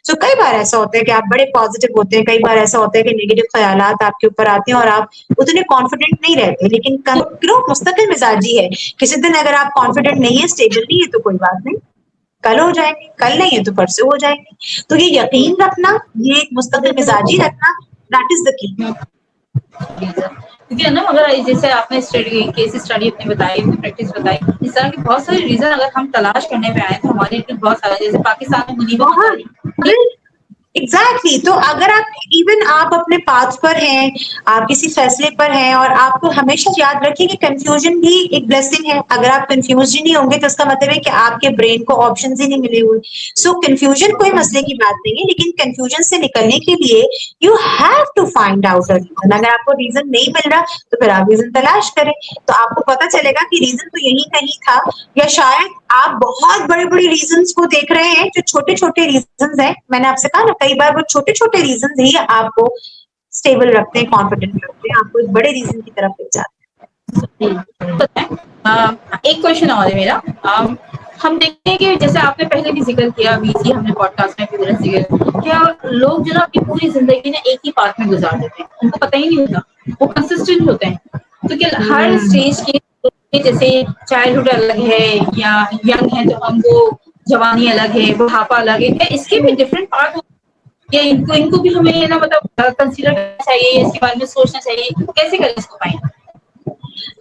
सो कई बार ऐसा होता है कि आप बड़े पॉजिटिव होते हैं, कई बार ऐसा होता है कि नेगेटिव ख्यालात आपके ऊपर आते हैं और आप उतने कॉन्फिडेंट नहीं रहते। लेकिन मुस्तकिल मिजाजी है, किसी दिन अगर आप कॉन्फिडेंट नहीं है, स्टेबल नहीं है, तो कोई बात नहीं, कल हो जाएंगे, कल नहीं है तो परसों हो जाएंगे। तो ये यकीन रखना, ये एक मुस्तकिल मिजाजी रखना, दैट इज द की। क्योंकि है ना, अगर जैसे आपने केस स्टडी अपनी बताई, अपनी प्रैक्टिस बताई, इस तरह के बहुत सारे रीजन अगर हम तलाश करने में आए तो हमारे लिए बहुत सारे, जैसे पाकिस्तान में मुनीबा मजारी, एग्जैक्टली तो अगर आप इवन आप अपने पाथ पर हैं, आप किसी फैसले पर हैं, और आपको हमेशा याद रखिए कि कंफ्यूजन भी एक ब्लेसिंग है। अगर आप कंफ्यूज ही नहीं होंगे तो इसका मतलब है कि आपके ब्रेन को ऑप्शंस ही नहीं मिले हुए। सो कंफ्यूजन कोई मसले की बात नहीं है, लेकिन कंफ्यूजन से निकलने के लिए you have to find out a reason. अगर आपको रीजन नहीं मिल रहा तो फिर आप रीजन तलाश करें, तो आपको पता चलेगा कि रीजन तो यही कहीं था, या शायद आप बहुत बड़े बड़े रीजंस को देख रहे हैं जो छोटे छोटे रीजंस हैं। मैंने आपसे कहा ना, कई बार वो छोटे छोटे रीजंस ही आपको स्टेबल रखते हैं, कॉन्फिडेंट रखते हैं, आपको एक बड़े रीजन की तरफ ले जाते हैं। एक क्वेश्चन और है मेरा। हम देखते हैं कि जैसे आपने पहले भी जिक्र किया, अभी इसी हमने पॉडकास्ट में भी पूरा जिक्र किया, लोग जो ना अपनी पूरी जिंदगी ना एक ही पाथ में गुजार देते हैं, उनको पता ही नहीं होता, वो कंसिस्टेंट होते हैं। तो क्या हर हम्म। स्टेज के जैसे चाइल्डहुड अलग है या यंग है तो हम वो जवानी अलग है, बुढ़ापा अलग है, क्या इसके भी डिफरेंट पार्ट या इनको इनको भी हमें ना मतलब कंसीडर करना चाहिए, इसके बारे में सोचना चाहिए, कैसे करें इसको फाइंड?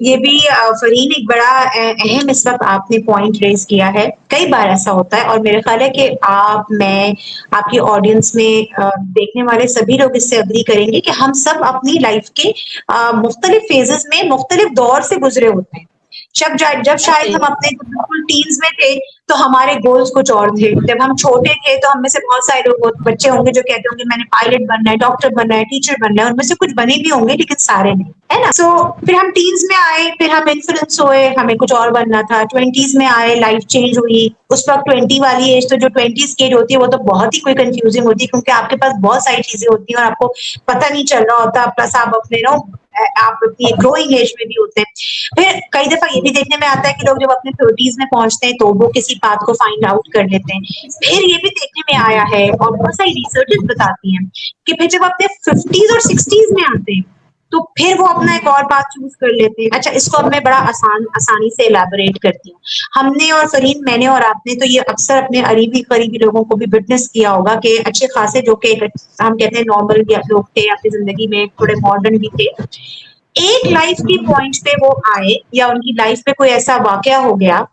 ये भी फरीन एक बड़ा अहम इस वक्त आपने पॉइंट रेज किया है। कई बार ऐसा होता है और मेरे ख्याल है कि आप, मैं, आपकी ऑडियंस में देखने वाले सभी लोग इससे अग्री करेंगे कि हम सब अपनी लाइफ के मुख्तलिफ फेजेस में मुख्तलिफ दौर से गुजरे होते हैं। जब शायद हम अपने बिल्कुल टीन्स में थे तो हमारे गोल्स कुछ और थे। जब हम छोटे थे तो हम में से बहुत सारे लोग बच्चे होंगे जो कहते होंगे मैंने पायलट बनना है, डॉक्टर बनना है, टीचर बनना है। उनमें से कुछ बने भी होंगे लेकिन सारे नहीं, है ना? सो फिर हम टीन्स में आए, फिर हम इन्फ्लुएंस हुए, हमें कुछ और बनना था। 20s में आए, लाइफ चेंज हुई। उस वक्त 20 वाली एज, तो जो 20s की एज होती है वो तो बहुत ही कोई कंफ्यूजिंग होती है क्योंकि आपके पास बहुत सारी चीजें होती हैं और आपको पता नहीं चल रहा होता। प्लस आप अपने आप अपनी ग्रोइंग एज में भी होते हैं। फिर कई दफा ये भी देखने में आता है कि लोग जब अपने 30s में पहुंचते हैं तो वो किसी बात को फाइंड आउट कर लेते हैं। फिर ये भी देखने में आया है और बहुत सारी रिसर्चेस बताती हैं कि फिर जब अपने 50s और 60s में आते हैं तो फिर वो अपना एक और बात चूज कर लेते हैं। अच्छा, इसको अब मैं बड़ा आसानी से इलेबोरेट करती हूँ। हमने और फरीन, मैंने और आपने तो ये अक्सर अपने करीबी करीबी लोगों को भी विटनेस किया होगा कि अच्छे खासे जो कि हम कहते हैं नॉर्मल लोग थे, अपनी जिंदगी में थोड़े मॉडर्न भी थे, एक लाइफ के पॉइंट पे वो आए या उनकी लाइफ में कोई ऐसा वाकया हो गया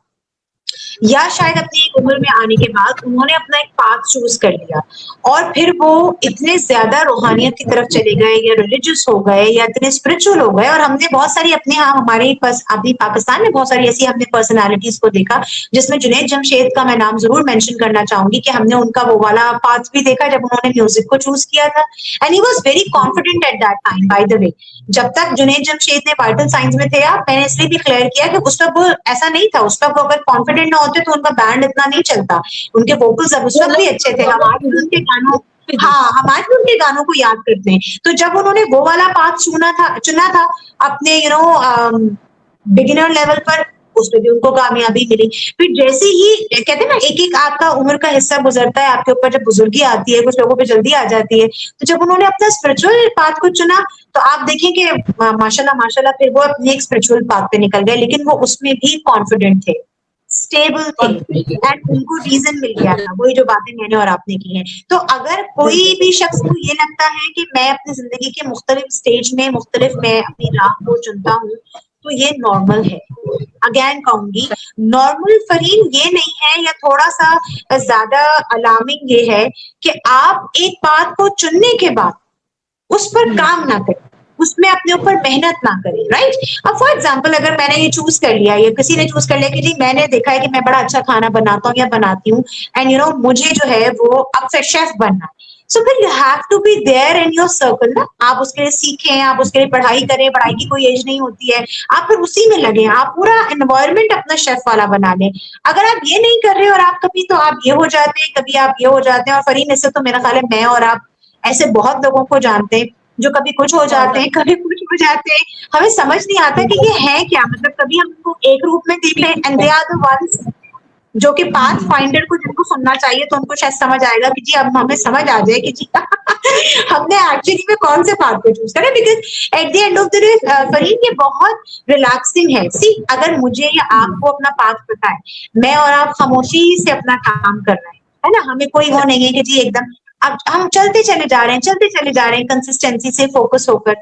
या शायद अपनी एक उम्र में आने के बाद उन्होंने अपना एक पाथ चूज कर लिया और फिर वो इतने ज्यादा रूहानियत की तरफ चले गए या रिलीजियस हो गए या इतने स्पिरिचुअल हो गए। और हमने बहुत सारी अपने यहाँ हमारे अभी पाकिस्तान में बहुत सारी ऐसी हमने पर्सनालिटीज को देखा जिसमें जुनैद जमशेद का मैं नाम जरूर मेंशन करना चाहूंगी कि हमने उनका वो वाला पाथ भी देखा जब उन्होंने म्यूजिक को चूज किया था। And he was very confident at that time, by the way. जब तक जुनैद जमशेद ने वाइटल साइंस में थे, आप, मैंने इसलिए भी क्लियर किया कि उस वक्त वो ऐसा नहीं था। उस वक्त वो अगर कॉन्फिडेंट ना होते तो उनका बैंड इतना नहीं चलता। उनके वोकल्स अब उस वो वक्त भी अच्छे थे, हम आज भी उनके गानों, हाँ, हम आज भी उनके गानों को याद करते हैं। तो जब उन्होंने वो वाला पाथ चुना था अपने बिगिनर लेवल पर, उसमें भी उनको कामयाबी मिली। फिर जैसे ही कहते हैं ना, एक एक आपका उम्र का हिस्सा गुजरता है आपके ऊपर, जब बुजुर्गी आती है कुछ लोगों पे जल्दी आ जाती है, तो जब उन्होंने अपना स्पिरिचुअल पाथ को चुना तो आप देखें कि माशाल्लाह माशाल्लाह फिर वो अपने एक स्पिरिचुअल पाथ पे निकल गए, लेकिन वो उसमें भी कॉन्फिडेंट थे, स्टेबल थे एंड उनको रीजन मिल गया था। वही जो बातें मैंने और आपने की हैं। तो अगर कोई भी शख्स को ये लगता है कि मैं अपनी जिंदगी के मुख्तलिफ स्टेज में मुख्तलिफ मैं अपनी राह को चुनता हूँ तो ये नॉर्मल है। अगेन कहूंगी, नॉर्मल फरीन ये नहीं है या थोड़ा सा ज्यादा अलार्मिंग ये है कि आप एक बात को चुनने के बाद उस पर काम ना करें, उसमें अपने ऊपर मेहनत ना करें, राइट? अब फॉर एग्जाम्पल अगर मैंने ये चूज कर लिया या किसी ने चूज कर लिया कि जी मैंने देखा है कि मैं बड़ा अच्छा खाना बनाता हूँ या बनाती हूँ एंड मुझे जो है वो अब फिर शेफ बनना है, सो फिर you have to be there in your circle ना। आप उसके लिए सीखें, आप उसके लिए पढ़ाई करें, पढ़ाई की कोई एज नहीं होती है, आप फिर उसी में लगे, आप पूरा एनवायरमेंट अपना शेफ वाला बना लें। अगर आप ये नहीं कर रहे और आप कभी तो आप ये हो जाते हैं, कभी आप ये हो जाते हैं, और फरीन इससे तो मेरा ख्याल है मैं और आप ऐसे बहुत लोगों को जानते हैं जो कभी कुछ हो जाते हैं, कभी कुछ हो जाते हैं, हमें समझ नहीं आता कि ये है क्या। मतलब कभी हम उनको एक रूप में देख रहे हैं and they are the ones जो कि पाथ फाइंडर को जिनको सुनना चाहिए तो उनको शायद समझ आएगा कि जी अब हमें समझ आ जाए कि जी हमने एक्चुअली में कौन से पाथ को चूज करें। Because at the end of the day Fareen, ये बहुत रिलैक्सिंग है। सी, अगर मुझे या आपको अपना पाथ पता है, मैं और आप खामोशी से अपना काम कर रहे हैं, है ना, हमें कोई वो नहीं है कि जी एकदम, अब हम चलते चले जा रहे हैं, चलते चले जा रहे हैं कंसिस्टेंसी से फोकस होकर।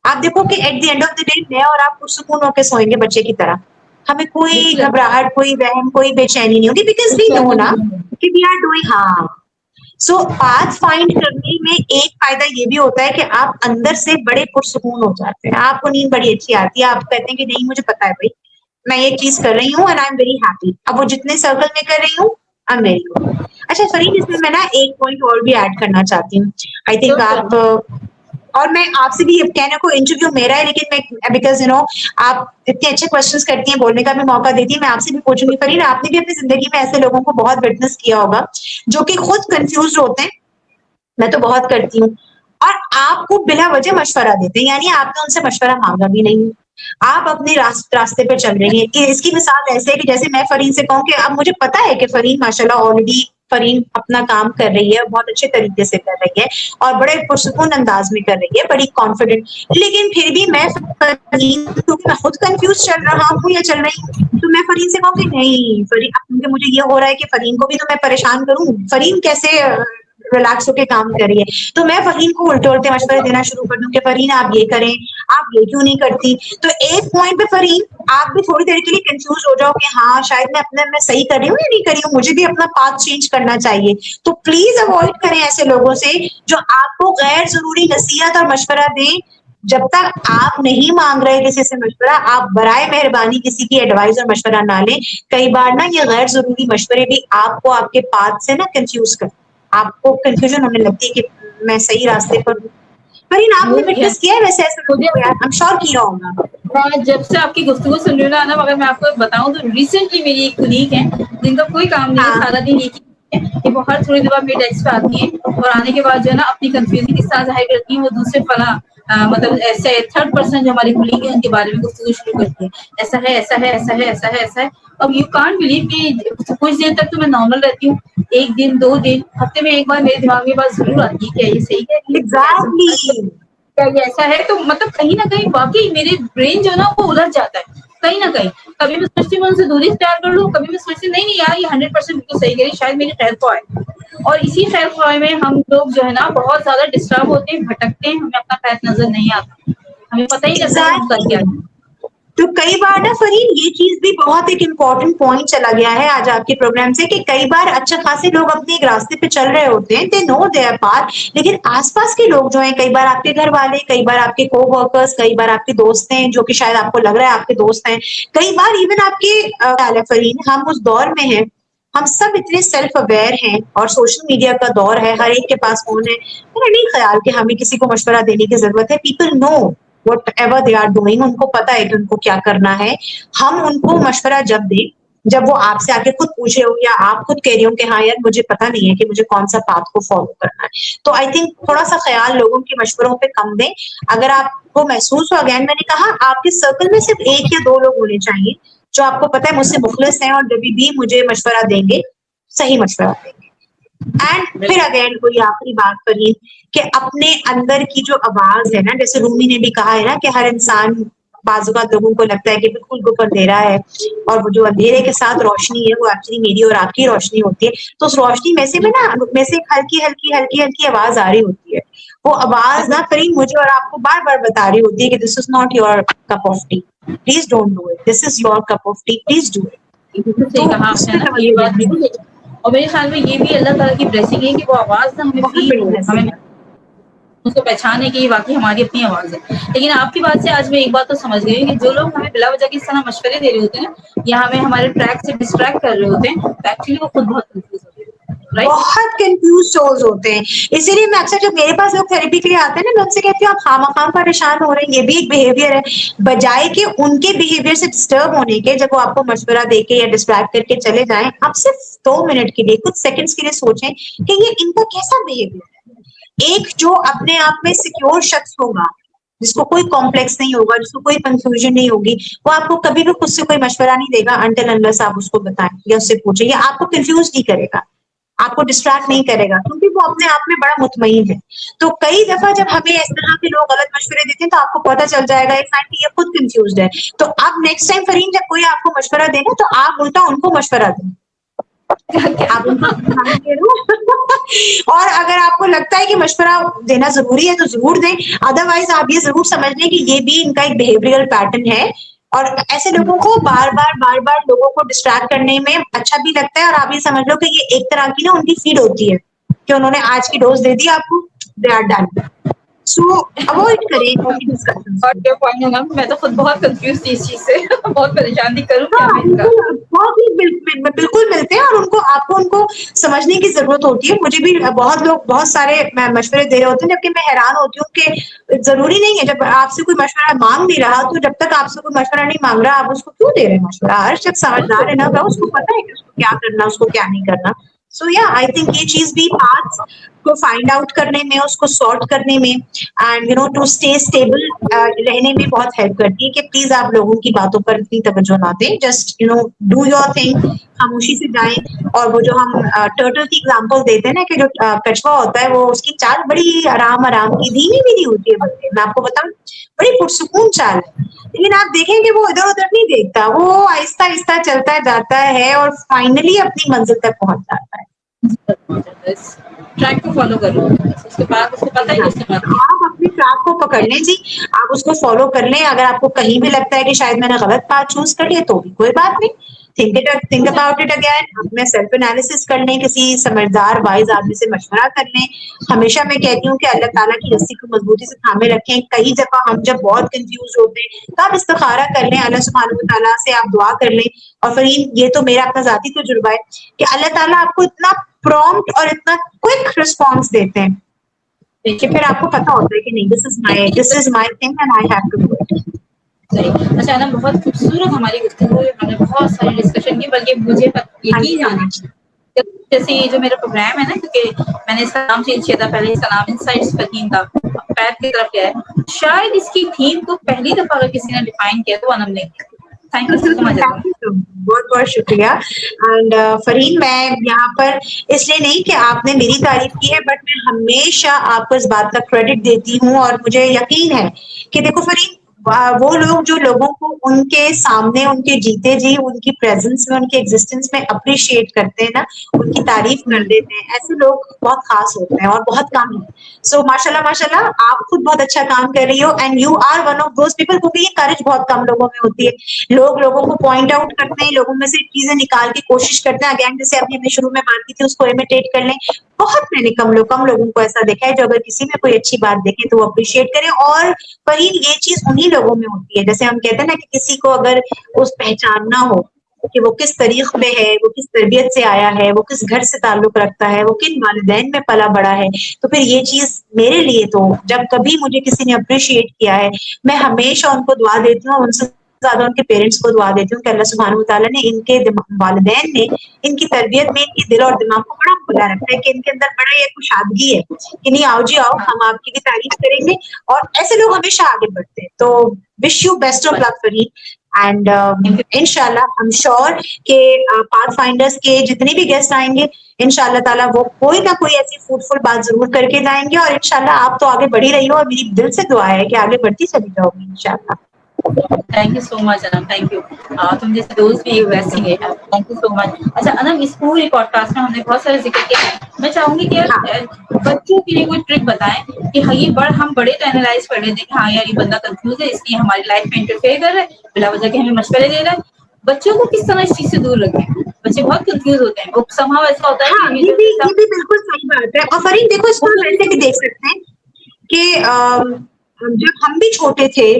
आप देखो कि at the end of the day मैं और आप पुरसुकून होकर सोएंगे बच्चे की तरह, हमें कोई घबराहट, कोई वहम, कोई बेचैनी नहीं होगी, बिकॉज वी नो ना कि वी आर डूइंग। हाँ, सो पाथ फाइंड करने में एक फायदा ये भी होता है कि आप अंदर से बड़े पुरसुकून हो जाते हैं, आपको नींद बड़ी अच्छी आती है, आप कहते हैं कि नहीं मुझे पता है भाई मैं ये चीज कर रही हूँ and I am very happy. अब वो जितने सर्कल में कर रही हूँ आई एम वेरी गुड। अच्छा फरीद, इसमें मैं ना एक पॉइंट और भी ऐड करना चाहती हूँ। आई थिंक आप और मैं आपसे भी कहने को इंटरव्यू मेरा है, लेकिन मैं बिकॉज आप इतने अच्छे क्वेश्चंस करती हैं, बोलने का भी मौका देती है, मैं आपसे भी पूछूंगी फरीद, आपने भी अपनी जिंदगी में ऐसे लोगों को बहुत विटनेस किया होगा जो कि खुद कंफ्यूज होते हैं, मैं तो बहुत करती हूँ, और आपको बिना वजह मशवरा देते हैं, यानी आपने उनसे मशवरा मांगा भी नहीं, आप अपने रास्ते पे चल रही हैं। इसकी मिसाल ऐसे है कि जैसे मैं फरीन से कहूँ कि अब मुझे पता है कि फरीन माशाल्लाह ऑलरेडी फरीन अपना काम कर रही है, बहुत अच्छे तरीके से कर रही है और बड़े पुरसुकून अंदाज में कर रही है, बड़ी कॉन्फिडेंट। लेकिन फिर भी मैं फरीन, क्योंकि मैं खुद कंफ्यूज चल रहा हूँ या चल रही हूँ, तो मैं फरीन से कहूँ कि नहीं फरीन, क्योंकि मुझे ये हो रहा है कि फरीन को भी तो मैं परेशान करूँ, फरीन कैसे रिलैक्स होके काम करिए, तो मैं फरीन को उल्टे उल्टे मशवरे देना शुरू कर दूं कि फरीन आप ये करें, आप ये क्यों नहीं करती। तो एक पॉइंट पे फरीन आप भी थोड़ी देर के लिए कंफ्यूज हो जाओ कि हाँ शायद मैं अपने में सही कर रही हूँ या नहीं कर रही हूँ, मुझे भी अपना पाथ चेंज करना चाहिए। तो प्लीज अवॉइड करें ऐसे लोगों से जो आपको गैर जरूरी नसीहत और मशवरा दें। जब तक आप नहीं मांग रहे किसी से मशवरा, आप बराए मेहरबानी किसी की एडवाइस और मशवरा ना लें। कई बार ना ये गैर जरूरी मशवरे भी आपको आपके पाथ से ना कंफ्यूज कर, आपको कंफ्यूजन होने लगती है कि मैं सही रास्ते पर हूँ। फरीन आपने विटनेस किया है वैसे ऐसे लोगों को? यार आई एम श्योर किया होगा। मैं जब से आपकी गुफ्तगू सुन रही हूँ ना, अगर मैं आपको बताऊं तो रिसेंटली मेरी एक कुलीग है जिनका कोई काम नहीं है, हाँ सारा दिन एक ही है कि वो हर थोड़ी देर बाद मेरे डेस्क पे आती है और आने के बाद जो है ना अपनी कंफ्यूजन किस तरह जाहिर करती है, वो दूसरे फला मतलब ऐसे थर्ड पर्सन जो हमारी कुलीग है उनके बारे में गुफ्तगू शुरू करती है, ऐसा है ऐसा है ऐसा है ऐसा है ऐसा है। अब यू कांट बिलीव कि कुछ देर तक तो मैं नॉर्मल रहती हूँ, एक दिन दो दिन हफ्ते में एक बार मेरे दिमाग में बात जरूर आती है क्या ये सही कह रही है, एग्जैक्टली। क्या ये ऐसा है। तो मतलब कहीं ना कहीं वाकई मेरे ब्रेन जो है ना वो उलझ जाता है कहीं ना कहीं। कभी मैं सोचती हूँ मैं उनसे दूरी इख्तियार कर लूँ, कभी मैं सोचती हूँ नहीं नहीं यार ये 100% बिल्कुल सही करी, शायद मेरी खैर ख्वाह है। और इसी खैर ख्वाह में हम लोग जो है ना बहुत ज्यादा डिस्टर्ब होते हैं, भटकते हैं, हमें अपना पैथ नजर नहीं आता, हमें पता ही नहीं चलता कि हम कर क्या एग्जैक्टली। रहे हैं। तो कई बार ना फरीन ये चीज भी बहुत एक इम्पोर्टेंट पॉइंट चला गया है आज आपके प्रोग्राम से कि कई बार अच्छा खासे लोग अपने एक रास्ते पे चल रहे होते हैं, दे नो देयर पाथ, लेकिन आसपास के लोग जो हैं, कई बार आपके घर वाले, कई बार आपके को वर्कर्स, कई बार आपके दोस्त हैं जो कि शायद आपको लग रहा है आपके दोस्त हैं, कई बार इवन आपके फरीन हम उस दौर में हैं, हम सब इतने सेल्फ अवेयर हैं और सोशल मीडिया का दौर है, हर एक के पास फोन है, मेरा नहीं ख्याल कि हमें किसी को मशवरा देने की जरूरत है। People know whatever they are doing, उनको पता है कि उनको क्या करना है। हम उनको मशवरा जब दें जब वो आपसे आके खुद पूछ रहे हो या आप खुद कह रही हो कि हाँ यार मुझे पता नहीं है कि मुझे कौन सा पाथ को फॉलो करना है, तो आई थिंक थोड़ा सा ख्याल लोगों के मशवरों पे कम दें। अगर आपको महसूस हो, अगेन मैंने कहा आपके सर्कल में सिर्फ एक या दो लोग होने चाहिए जो आपको पता है मुझसे मुखलिस हैं और जब भी मुझे मशवरा देंगे सही मशवरा देंगे। एंड फिर अगेन कोई आखिरी बात करी कि अपने अंदर की जो आवाज है ना, जैसे रूमी ने भी कहा है ना कि हर इंसान, बाजुकात लोगों को लगता है कि बिल्कुल गुप अंधेरा है और वो जो अंधेरे के साथ रोशनी है वो एक्चुअली मेरी और आपकी रोशनी होती है। तो उस रोशनी में से में से एक हल्की हल्की हल्की हल्की आवाज आ रही होती है। वो आवाज ना करीम मुझे और आपको बार बार बता रही होती है कि this is not your cup of T, please don't do it, this is your cup of T, please do it. सही तो कहा उस आपने पर ना, ये तवज्जो बात देनी बिल्कुल सही। और मेरे ख्याल में ये भी अल्लाह ताला की ब्लेसिंग है कि वो आवाज ना हमें बहुत फील बड़ी हो, blessing हमें है। उसको पहचान है कि ये वाकई हमारी अपनी आवाज है। लेकिन आपकी बात से आज मैं एक बात तो समझ गई हूँ कि जो लोग हमें बिला वजह की इस तरह मशवरे दे रहे होते हैं ना या हमें हमारे ट्रैक से डिस्ट्रैक्ट कर रहे होते हैं, तो एक्चुअली वो खुद बहुत कंफ्यूज होते हैं, राइट। बहुत कंफ्यूज सोल्स होते हैं। इसीलिए मैं अक्सर जब मेरे पास लोग थेरेपी के लिए आते हैं ना, मैं उनसे कहती हूँ आप खामखा परेशान हो रहे हैं, ये भी एक बिहेवियर है। बजाय कि उनके बिहेवियर से डिस्टर्ब होने के, जब वो आपको मशवरा देके या डिस्ट्रैक्ट करके चले जाएं, आप सिर्फ 2 मिनट के लिए, कुछ सेकंड्स के लिए सोचें कि ये इनका कैसा बिहेवियर है। एक जो अपने आप में सिक्योर शख्स होगा, जिसको कोई कॉम्प्लेक्स नहीं होगा, जिसको कोई कंफ्यूजन नहीं होगी, वो आपको कभी भी खुद से कोई मशवरा नहीं देगा अंटिल अनलेस आप उसको बताएं या उससे पूछे, या आपको कंफ्यूज नहीं करेगा, आपको डिस्ट्रैक्ट नहीं करेगा, क्योंकि वो अपने आप में बड़ा मुतमईन है। तो कई दफा जब हमें इस तरह के लोग गलत मशवरे देते हैं तो आपको पता चल जाएगा एक टाइम कि ये खुद कंफ्यूज्ड है। तो अब नेक्स्ट टाइम फरीन जब कोई आपको मशवरा देना तो आप उल्टा उनको मशवरा दें, आप उनको समझाने दे दो और अगर आपको लगता है कि मशवरा देना जरूरी है तो जरूर दें, अदरवाइज आप ये जरूर समझ लें कि ये भी इनका एक बिहेवियरल पैटर्न है और ऐसे लोगों को बार बार लोगों को डिस्ट्रैक्ट करने में अच्छा भी लगता है। और आप ये समझ लो कि ये एक तरह की ना उनकी फीड होती है कि उन्होंने आज की डोज दे दी आपको, they are done. So avoid करें ऐसी डिस्कशंस और को। क्या पॉइंट होगा, मैं तो खुद बहुत कंफ्यूज थी इस चीज से बहुत परेशान थी, करूँ क्या हाँ, मैं इनका। बिल्कुल, बहुत ही बिल्कुल मिलते हैं और उनको आपको उनको समझने की ज़रूरत होती है। मुझे भी बहुत लोग बहुत सारे म मशवरे दे रहे होते हैं, जबकि मैं हैरान होती हूँ कि ज़रूरी नहीं है, जब आपसे कोई मशवरा माँग नहीं रहा, तो जब तक आपसे कोई मशवरा नहीं माँग रहा, आप उसको क्यों दे रहे हैं मशवरा? हर शख्स समझदार है ना, उसको पता है कि उसको क्या करना, उसको क्या नहीं करना। सो या आई थिंक ये चीज भी पाथ्स को फाइंड आउट करने में, उसको सॉर्ट करने में एंड टू स्टे स्टेबल रहने में बहुत हेल्प करती है कि प्लीज आप लोगों की बातों पर इतनी तवज्जो ना दें, जस्ट डू योर थिंग, खामोशी से जाएं। और वो जो हम टर्टल की एग्जांपल देते हैं ना कि जो कछुआ होता है वो उसकी चाल बड़ी आराम आराम की धीमी धीमी होती है, बल्कि मैं आपको बताऊं बड़ी पुरसुकून चाल है, लेकिन आप देखेंगे वो इधर उधर नहीं देखता, वो आहिस्ता आहिस्ता चलता जाता है और फाइनली अपनी मंजिल तक पहुंच जाता है। ट्रैक को फॉलो कर लो, उसके बाद उसको पता ही नहीं उसके बाद क्या। आप अपने ट्रैक को पकड़ लें जी, आप उसको फॉलो कर लें। अगर आपको कहीं भी लगता है कि शायद मैंने गलत पाथ चूज कर लिया तो भी कोई बात नहीं, थिंक अबाउट इट अगेन, अपने सेल्फ एनालिसिस कर लें, किसी समझदार वाइज आदमी से मशवरा कर लें। हमेशा मैं कहती हूँ कि अल्लाह ताला की रस्सी को मजबूती से थामे रखें। कई दफा हम जब बहुत कंफ्यूज होते हैं तो आप इस्तिखारा कर लें, अल्लाह सुब्हानहू व तआला से आप दुआ कर लें। और फरीन ये तो मेरा अपना जाती तजुर्बा है कि अल्लाह ताला आपको इतना प्रॉम्प्ट और इतना क्विक रिस्पॉन्स देते हैं कि फिर आपको पता होता है कि नहीं, this is my thing and I have to do it. सही। अच्छा अनम, बहुत खूबसूरत हमारी गुफ्तगू है, हमने बहुत सारी डिस्कशन की, बल्कि मुझे थैंक यू यकीन सो जाने मच। जैसे ये जो मेरा प्रोग्राम है ना, क्योंकि मैंने इसका नाम चेंज किया था, पहले इसका नाम इनसाइट्स फहीम था, पैर की तरफ गया है, शायद इसकी थीम को पहली दफा अगर किसी ने डिफाइन किया तो अनम ने। Thank you so much Anam. Thank you so much, बहुत बहुत शुक्रिया। एंड फरीन, मैं यहाँ पर इसलिए नहीं कि आपने मेरी तारीफ की है, बट मैं हमेशा आपको इस बात का क्रेडिट देती हूँ और मुझे यकीन है कि देखो फरीन, वो लोग जो लोगों को उनके सामने उनके जीते जी उनकी प्रेजेंस में उनके एग्जिस्टेंस में अप्रिशिएट करते हैं ना, उनकी तारीफ कर देते हैं, ऐसे लोग बहुत खास होते हैं और बहुत कम है। सो माशाल्लाह माशाल्लाह, आप खुद बहुत अच्छा काम कर रही हो and you are one of those people, क्योंकि ये करेज बहुत कम लोगों में होती है। लोग लोगों को पॉइंट आउट करते हैं, लोगों में से चीजें निकाल की कोशिश करते हैं, अगेन जैसे अभी हमने शुरू में बात की थी उसको इमिटेट कर लें। बहुत मैंने कम लोगों को ऐसा देखा है जो अगर किसी में कोई अच्छी बात देखे तो वो अप्रिशिएट करें। और फरीन, ये चीज उन्हीं लोगों में होती है, जैसे हम कहते हैं ना कि किसी को अगर उस पहचानना हो कि वो किस तरीक पे है, वो किस तरबियत से आया है, वो किस घर से ताल्लुक रखता है, वो किन वालिदैन में पला बड़ा है, तो फिर ये चीज मेरे लिए तो जब कभी मुझे किसी ने अप्रिशिएट किया है, मैं हमेशा उनको दुआ देती हूँ और उनसे ज्यादा उनके पेरेंट्स को दुआ देती हूँ कि अल्लाह सुब्हानहू व तआला ने इनके वालिदैन ने इनकी तरबियत में इनके दिल और दिमाग को बड़ा खुला रखा है, कि इनके अंदर बड़ा ये कुशादगी है कि नहीं आओ जी आओ, हम आपकी भी तारीफ करेंगे। और ऐसे लोग हमेशा आगे बढ़ते हैं। तो wish you best of luck Farid and इंशाल्लाह आई एम श्योर कि पाथ फाइंडर्स के जितने भी गेस्ट आएंगे इंशाल्लाह ताला वो कोई ना कोई ऐसी फ्रूटफुल बात जरूर करके जाएंगे। और इंशाल्लाह आप तो आगे बढ़ी रही हो और मेरी दिल से दुआ है कि आगे बढ़ती चली जाओगी इंशाल्लाह। Thank you so much Anam, thank you. तुम जैसे दोस्त भी वैसे ही है, थैंक यू सो मच। अच्छा अनम, इस पूरे पॉडकास्ट में हमने बहुत सारे जिक्र किया है, मैं चाहूंगी कि हाँ बच्चों के लिए कोई ट्रिक बताएं कि हाँ ये हम बड़े तो एनालाइज कर लेते हैं कि हाँ यार ये बंदा कंफ्यूज है, इसलिए हमारी लाइफ में इंटरफेयर कर रहा है, बिला वजह के हमें मशवरे दे रहा है। बच्चों को किस तरह इस चीज से दूर रखें? बच्चे बहुत कंफ्यूज होते हैं, वो समहाउ ऐसा होता है हाँ, कि ये भी बिल्कुल सही बात है। और फरीद देखो, इसको हम ऐसे भी देख सकते हैं कि जब हम भी छोटे थे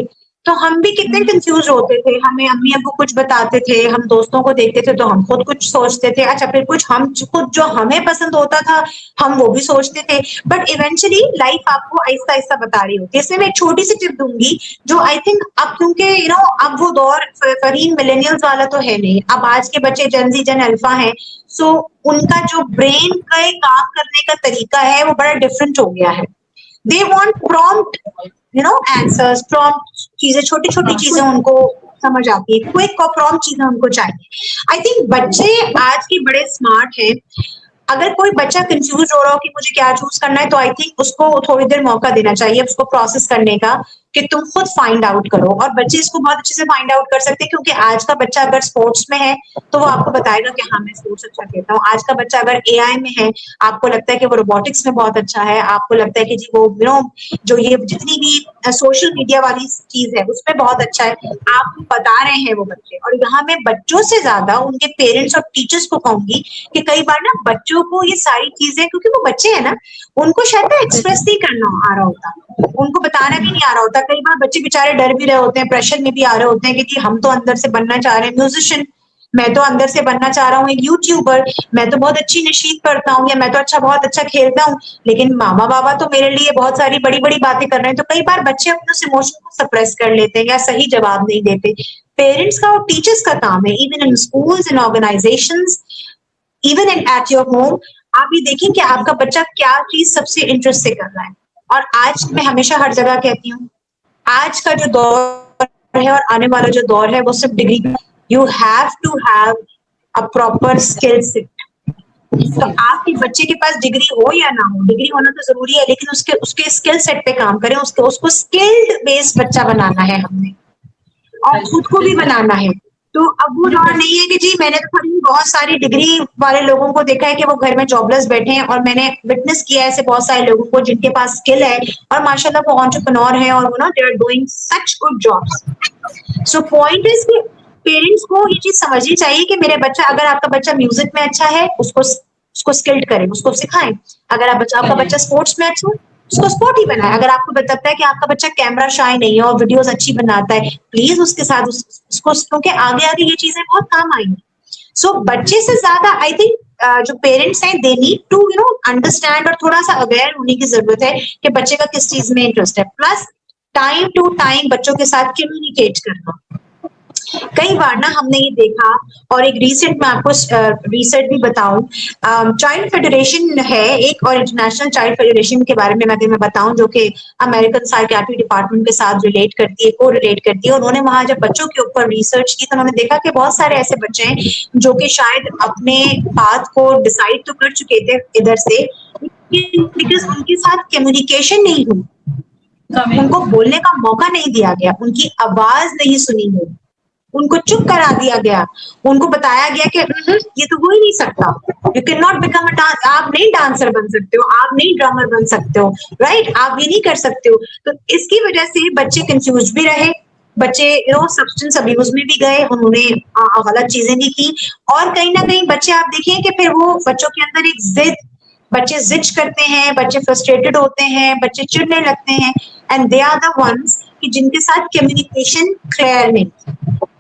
तो हम भी कितने कंफ्यूज होते थे, हमें अम्मी अब्बू कुछ बताते थे, हम दोस्तों को देखते थे तो हम खुद कुछ सोचते थे, अच्छा फिर कुछ हम खुद जो हमें पसंद होता था हम वो भी सोचते थे। बट इवेंचुअली लाइफ आपको आहिस्ता आहिस्ता बता रही होती है। इसमें मैं एक छोटी सी टिप दूंगी जो आई थिंक अब, क्योंकि अब वो दौर फरीन मिलेनियल्स वाला तो है नहीं, अब आज के बच्चे जेन जेन अल्फा हैं। सो उनका जो ब्रेन का काम करने का तरीका है वो बड़ा डिफरेंट हो गया है। They want prompt answers, prompt चीजें, छोटी छोटी चीजें उनको समझ आती है, क्विक और प्रॉम्प्ट चीजें उनको चाहिए। आई थिंक बच्चे आज के बड़े स्मार्ट हैं। अगर कोई बच्चा कंफ्यूज हो रहा हो कि मुझे क्या चूज करना है तो आई थिंक उसको थोड़ी देर मौका देना चाहिए उसको प्रोसेस करने का, कि तुम खुद फाइंड आउट करो। और बच्चे इसको बहुत अच्छे से फाइंड आउट कर सकते हैं, क्योंकि आज का बच्चा अगर स्पोर्ट्स में है तो वो आपको बताएगा कि हाँ मैं स्पोर्ट्स अच्छा खेलता हूँ। आज का बच्चा अगर एआई में है, आपको लगता है कि वो रोबोटिक्स में बहुत अच्छा है, आपको लगता है कि जी वो जो ये जितनी भी सोशल मीडिया वाली चीज है उसमें बहुत अच्छा है, आप बता रहे हैं वो बच्चे। और यहाँ मैं बच्चों से ज्यादा उनके पेरेंट्स और टीचर्स को कहूंगी कि कई बार ना बच्चों को ये सारी चीजें, क्योंकि वो बच्चे हैं ना, उनको शायद एक्सप्रेस नहीं करना आ रहा होता, उनको बताना भी नहीं आ रहा होता। कई बार बच्चे बेचारे डर भी रहे होते हैं, प्रेशर में भी आ रहे होते हैं कि जी हम तो अंदर से बनना चाह रहे हैं म्यूजिशियन, मैं तो अंदर से बनना चाह रहा हूँ एक यूट्यूबर, मैं तो बहुत अच्छी नशीद करता हूँ, या मैं तो बहुत अच्छा खेलता हूँ, लेकिन मामा बाबा तो मेरे लिए बहुत सारी बड़ी बड़ी बातें कर रहे हैं। तो कई बार बच्चे अपने उस इमोशन को सप्रेस कर लेते हैं या सही जवाब नहीं देते। पेरेंट्स का और टीचर्स का काम है, even in schools in organisations, even at your home आप ये देखें कि आपका बच्चा क्या चीज सबसे इंटरेस्ट से कर रहा है। और आज मैं हमेशा हर जगह कहती हूँ, आज का जो दौर है और आने वाला जो दौर है वो सिर्फ degree, you have to have a proper skill set. तो आपके बच्चे के पास डिग्री हो या ना हो, डिग्री होना तो जरूरी है, लेकिन उसके उसके स्किल सेट पे काम करें, उसको स्किल्ड बेस्ड बच्चा बनाना है हमने, और खुद को भी बनाना है। तो अब वो दौर नहीं है कि जी मैंने तो थोड़ी बहुत सारी डिग्री वाले लोगों को देखा है कि वो घर में जॉबलेस बैठे हैं, और मैंने विटनेस किया है ऐसे बहुत सारे लोगों को जिनके पास स्किल है और माशाल्लाह वो एंटरप्रेन्योर है, और वो ना they are doing such good jobs. So point is कि पेरेंट्स को ये चीज समझनी चाहिए कि मेरे बच्चा, अगर आपका बच्चा म्यूजिक में अच्छा है उसको स्किल्ड करें, उसको सिखाएं। अगर आपका बच्चा स्पोर्ट्स में अच्छा है उसको स्पोर्ट ही बनाए। अगर आपको बताता है कि आपका बच्चा कैमरा शाय नहीं है और वीडियोस अच्छी बनाता है, प्लीज उसके साथ उसको, क्योंकि आगे आगे ये चीजें बहुत काम आएंगी। सो बच्चे से ज्यादा आई थिंक जो पेरेंट्स हैं दे नीड टू अंडरस्टैंड, और थोड़ा सा अवेयर होने की जरूरत है कि बच्चे का किस चीज में इंटरेस्ट है। प्लस टाइम टू टाइम बच्चों के साथ कम्युनिकेट करना। कई बार ना हमने ये देखा, और एक रिसेंट मैं आपको रिसेंट भी बताऊं, चाइल्ड फेडरेशन है एक, और इंटरनेशनल चाइल्ड फेडरेशन के बारे में मैं बताऊं, जो कि अमेरिकन साइकियाट्री डिपार्टमेंट के साथ रिलेट करती है, को रिलेट करती है। उन्होंने वहां जब बच्चों के ऊपर रिसर्च की तो उन्होंने देखा कि बहुत सारे ऐसे बच्चे हैं जो कि शायद अपने पाथ को डिसाइड तो कर चुके थे इधर से, बिकॉज उनके साथ कम्युनिकेशन नहीं हुई, उनको बोलने का मौका नहीं दिया गया, उनकी आवाज नहीं सुनी गई, उनको चुप करा दिया गया, उनको बताया गया कि ये तो हो ही नहीं सकता, यू कैन नॉट बिकम आप नहीं डांसर बन सकते हो, आप नहीं ड्रामर बन सकते हो, राइट, आप ये नहीं कर सकते हो। तो इसकी वजह से बच्चे कंफ्यूज भी रहे, बच्चे सब्सटेंस अब्यूज में भी गए, उन्होंने गलत चीजें भी की, और कहीं ना कहीं बच्चे आप देखिए कि फिर वो बच्चों के अंदर एक जिद, बच्चे जिद करते हैं, बच्चे फ्रस्ट्रेटेड होते हैं, बच्चे चिढ़ने लगते हैं, and they are the ones कि जिनके साथ कम्युनिकेशन क्लियर नहीं।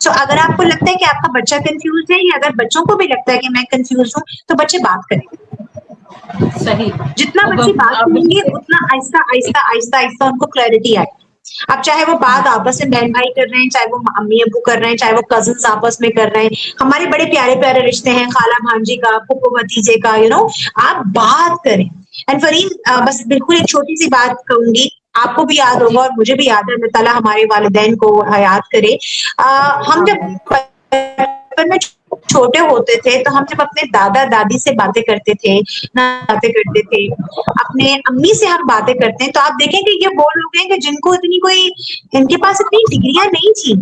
सो अगर आपको लगता है कि आपका बच्चा कंफ्यूज है, या अगर बच्चों को भी लगता है कि मैं कंफ्यूज हूँ, तो बच्चे बात करें। सही। जितना बच्चे बात करेंगे उतना आहिस्ता आहिस्ता आहिस्ता आहिस्ता उनको क्लैरिटी आए। अब चाहे वो बात आपस में बहन भाई कर रहे हैं, चाहे वो अम्मी अबू कर रहे हैं, चाहे वो कजिन्स आपस में कर रहे हैं, हमारे बड़े प्यारे प्यारे रिश्ते हैं, खाला भांजी का, फूफो भतीजे का, आप बात करें। एंड फरीन बस बिल्कुल एक छोटी सी बात कहूंगी, आपको भी याद होगा और मुझे भी याद है, अल्लाह ताला हमारे वालिदैन को याद करे। हम जब बचपन में छोटे होते थे तो हम जब अपने दादा दादी से बातें करते थे, बातें करते थे, अपने अम्मी से हम बातें करते हैं, तो आप देखेंगे ये वो लोग हैं कि जिनको इतनी कोई, इनके पास इतनी डिग्रियां नहीं थी,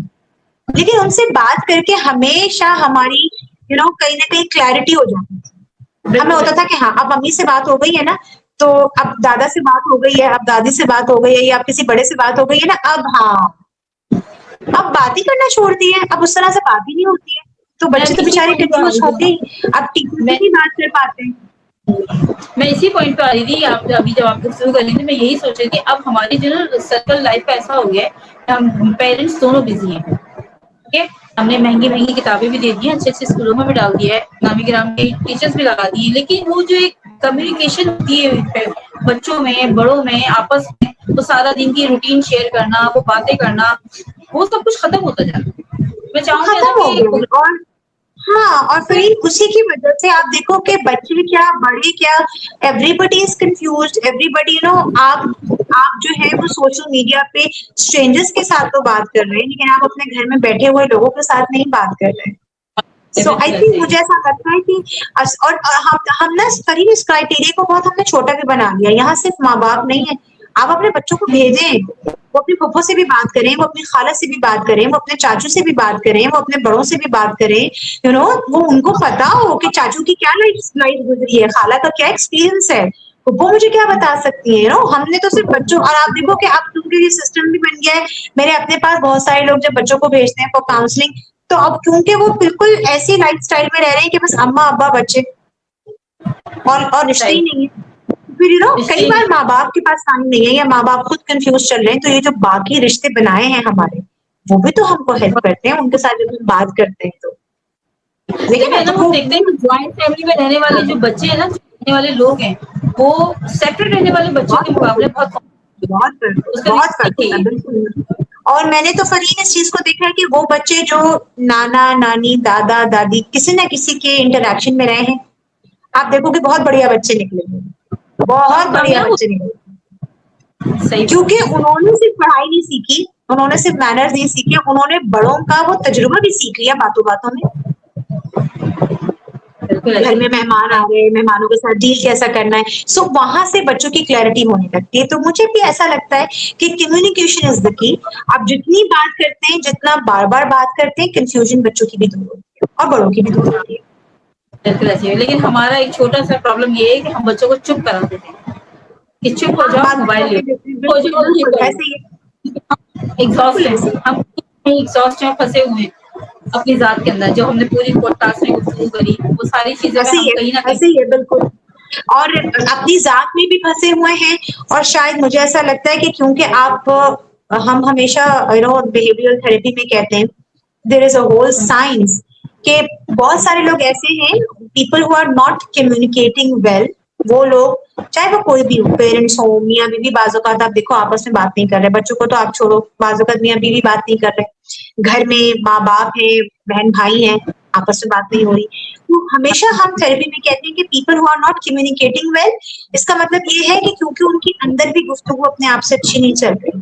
लेकिन उनसे बात करके हमेशा हमारी कहीं ना कहीं क्लैरिटी हो जाती थी। हमें होता था कि हाँ अब अम्मी से बात हो गई है ना, तो अब दादा से बात हो गई है, अब दादी से बात हो गई है, या अब किसी बड़े से बात हो गई है ना, अब हाँ अब बात ही करना छोड़ दी है, अब उस तरह से बात ही नहीं होती है। तो बच्चे तो बेचारे कंफ्यूज होते ही, अब टीचर से भी बात कर पाते हैं। मैं इसी पॉइंट पे आ रही थी, आप अभी जब आप शुरू कर रही थी मैं यही सोच रही थी, अब हमारी जो ना सर्कल लाइफ का ऐसा हो गया है, हम पेरेंट्स दोनों बिजी हैं, ठीक है, हमने महंगी महंगी किताबें भी दे दी हैं, अच्छे अच्छे स्कूलों में भी डाल दिया है, नामी गिराम के टीचर्स भी लगा दिए, लेकिन वो जो एक कम्युनिकेशन होती है बच्चों में बड़ों में आपस में, तो सारा दिन की रूटीन शेयर करना, वो बातें करना, वो सब कुछ खत्म होता जा रहा है। मैं चाहूंगी खत्म हो गया। और हाँ, और फिर उसी की वजह से आप देखो कि बच्चे क्या बड़े क्या, एवरीबडी इज कंफ्यूज्ड, एवरीबडी आप जो है वो सोशल मीडिया पे स्ट्रेंजर्स के साथ तो बात कर रहे हैं, लेकिन आप अपने घर में बैठे हुए लोगों के साथ नहीं बात कर रहे हैं। सो आई थिंक मुझे ऐसा लगता है कि और हम ना फरीन इस क्राइटेरिया को बहुत हमने छोटा भी बना लिया। यहाँ सिर्फ माँ बाप नहीं है, आप अपने बच्चों को भेजें, वो अपनी फुफ्फो से भी बात करें, वो अपनी खाला से भी बात करें, वो अपने चाचू से भी बात करें, वो अपने बड़ों से भी बात करें, वो उनको पता हो कि चाचू की क्या लाइफ गुजरी है, खाला का क्या एक्सपीरियंस है, वो मुझे क्या बता सकती है। हमने तो सिर्फ बच्चों, और आप देखो कि अब क्योंकि ये सिस्टम भी बन गया है, मेरे अपने पास बहुत सारे लोग जब बच्चों को भेजते हैं फॉर काउंसलिंग, तो अब क्योंकि वो बिल्कुल ऐसी लाइफ स्टाइल में रह रहे हैं कि बस अम्मा अब्बा बच्चे और रिश्ते ही नहीं है। फिर कई बार माँ बाप के पास टाइम नहीं है, या माँ बाप खुद कंफ्यूज चल रहे हैं, तो ये जो बाकी रिश्ते बनाए हैं हमारे, वो भी तो हमको हेल्प करते हैं, उनके साथ जब हम बात करते हैं तो देखिए ना, हम देखते हैं ज्वाइंट फैमिली में रहने वाले जो बच्चे हैं ना, रहने वाले लोग हैं, वो सेपरेट रहने वाले बच्चों के मुकाबले बहुत फर्क होता है, बिल्कुल। और मैंने तो फरीन इस चीज को देखा है कि वो बच्चे जो नाना नानी दादा दादी किसी न किसी के इंटरेक्शन में रहे हैं, आप देखोगे बहुत बढ़िया बच्चे निकलेंगे, बहुत बढ़िया बच्चे निकलेंगे, सही क्योंकि उन्होंने सिर्फ पढ़ाई नहीं सीखी, उन्होंने सिर्फ मैनर्स नहीं सीखे, उन्होंने बड़ों का वो तजुर्बा भी सीख लिया बातों बातों में। बिल्कुल घर ऐसे में मेहमान आ रहे हैं, मेहमानों के साथ डील कैसा करना है, सो वहां से बच्चों की क्लैरिटी होने लगती है। तो मुझे भी ऐसा लगता है कि कम्युनिकेशन इज द की। आप जितनी बात करते हैं, जितना बार बार बात करते हैं, कंफ्यूजन बच्चों की भी दूर होती है और बड़ों की भी दूर होती है। बिल्कुल ऐसे है। लेकिन हमारा एक छोटा सा प्रॉब्लम ये है कि हम बच्चों को चुप करा देते हैं कि चुप हो हाँ, जाओ, बात नहीं मोबाइल ले करने देते हैं, लो, हो बिल्कुल जाओ, ये बिल्कुल कर ऐसे ही है, लो। बिल्कुल एग्जॉस्ट ऐसे हैं ही हम, एग्जॉस्ट में फंसे हुए हैं अपनी जात के अंदर। जो हमने पूरी पॉडकास्ट में गुफ्तगू करी, वो सारी चीजें में ऐसे ही हम है, कहीं ना ऐसे कहीं ही है, बिल्कुल। और अपनी जात में भी फंसे हुए हैं, और शायद मुझे ऐसा लगता है कि क्योंकि आप हम हमेशा बिहेवियरल थेरेपी में कहते हैं there is a whole science कि बहुत सारे लोग ऐसे हैं, people who are not communicating well, वो लोग चाहे वो कोई भी हो, पेरेंट्स हो, मियाँ बीवी, बाजू का आप देखो आपस में बात नहीं कर रहे, बच्चों को तो आप छोड़ो, बाजू का मियाँ बीवी बात नहीं कर रहे, घर में माँ बाप है, बहन भाई है, आपस में बात नहीं हो रही। तो हमेशा हम थेरेपी में कहते हैं कि people who are not communicating well, इसका मतलब ये है कि क्योंकि उनकी अंदर भी गुफ्तगू अपने आप से अच्छी नहीं चल रही।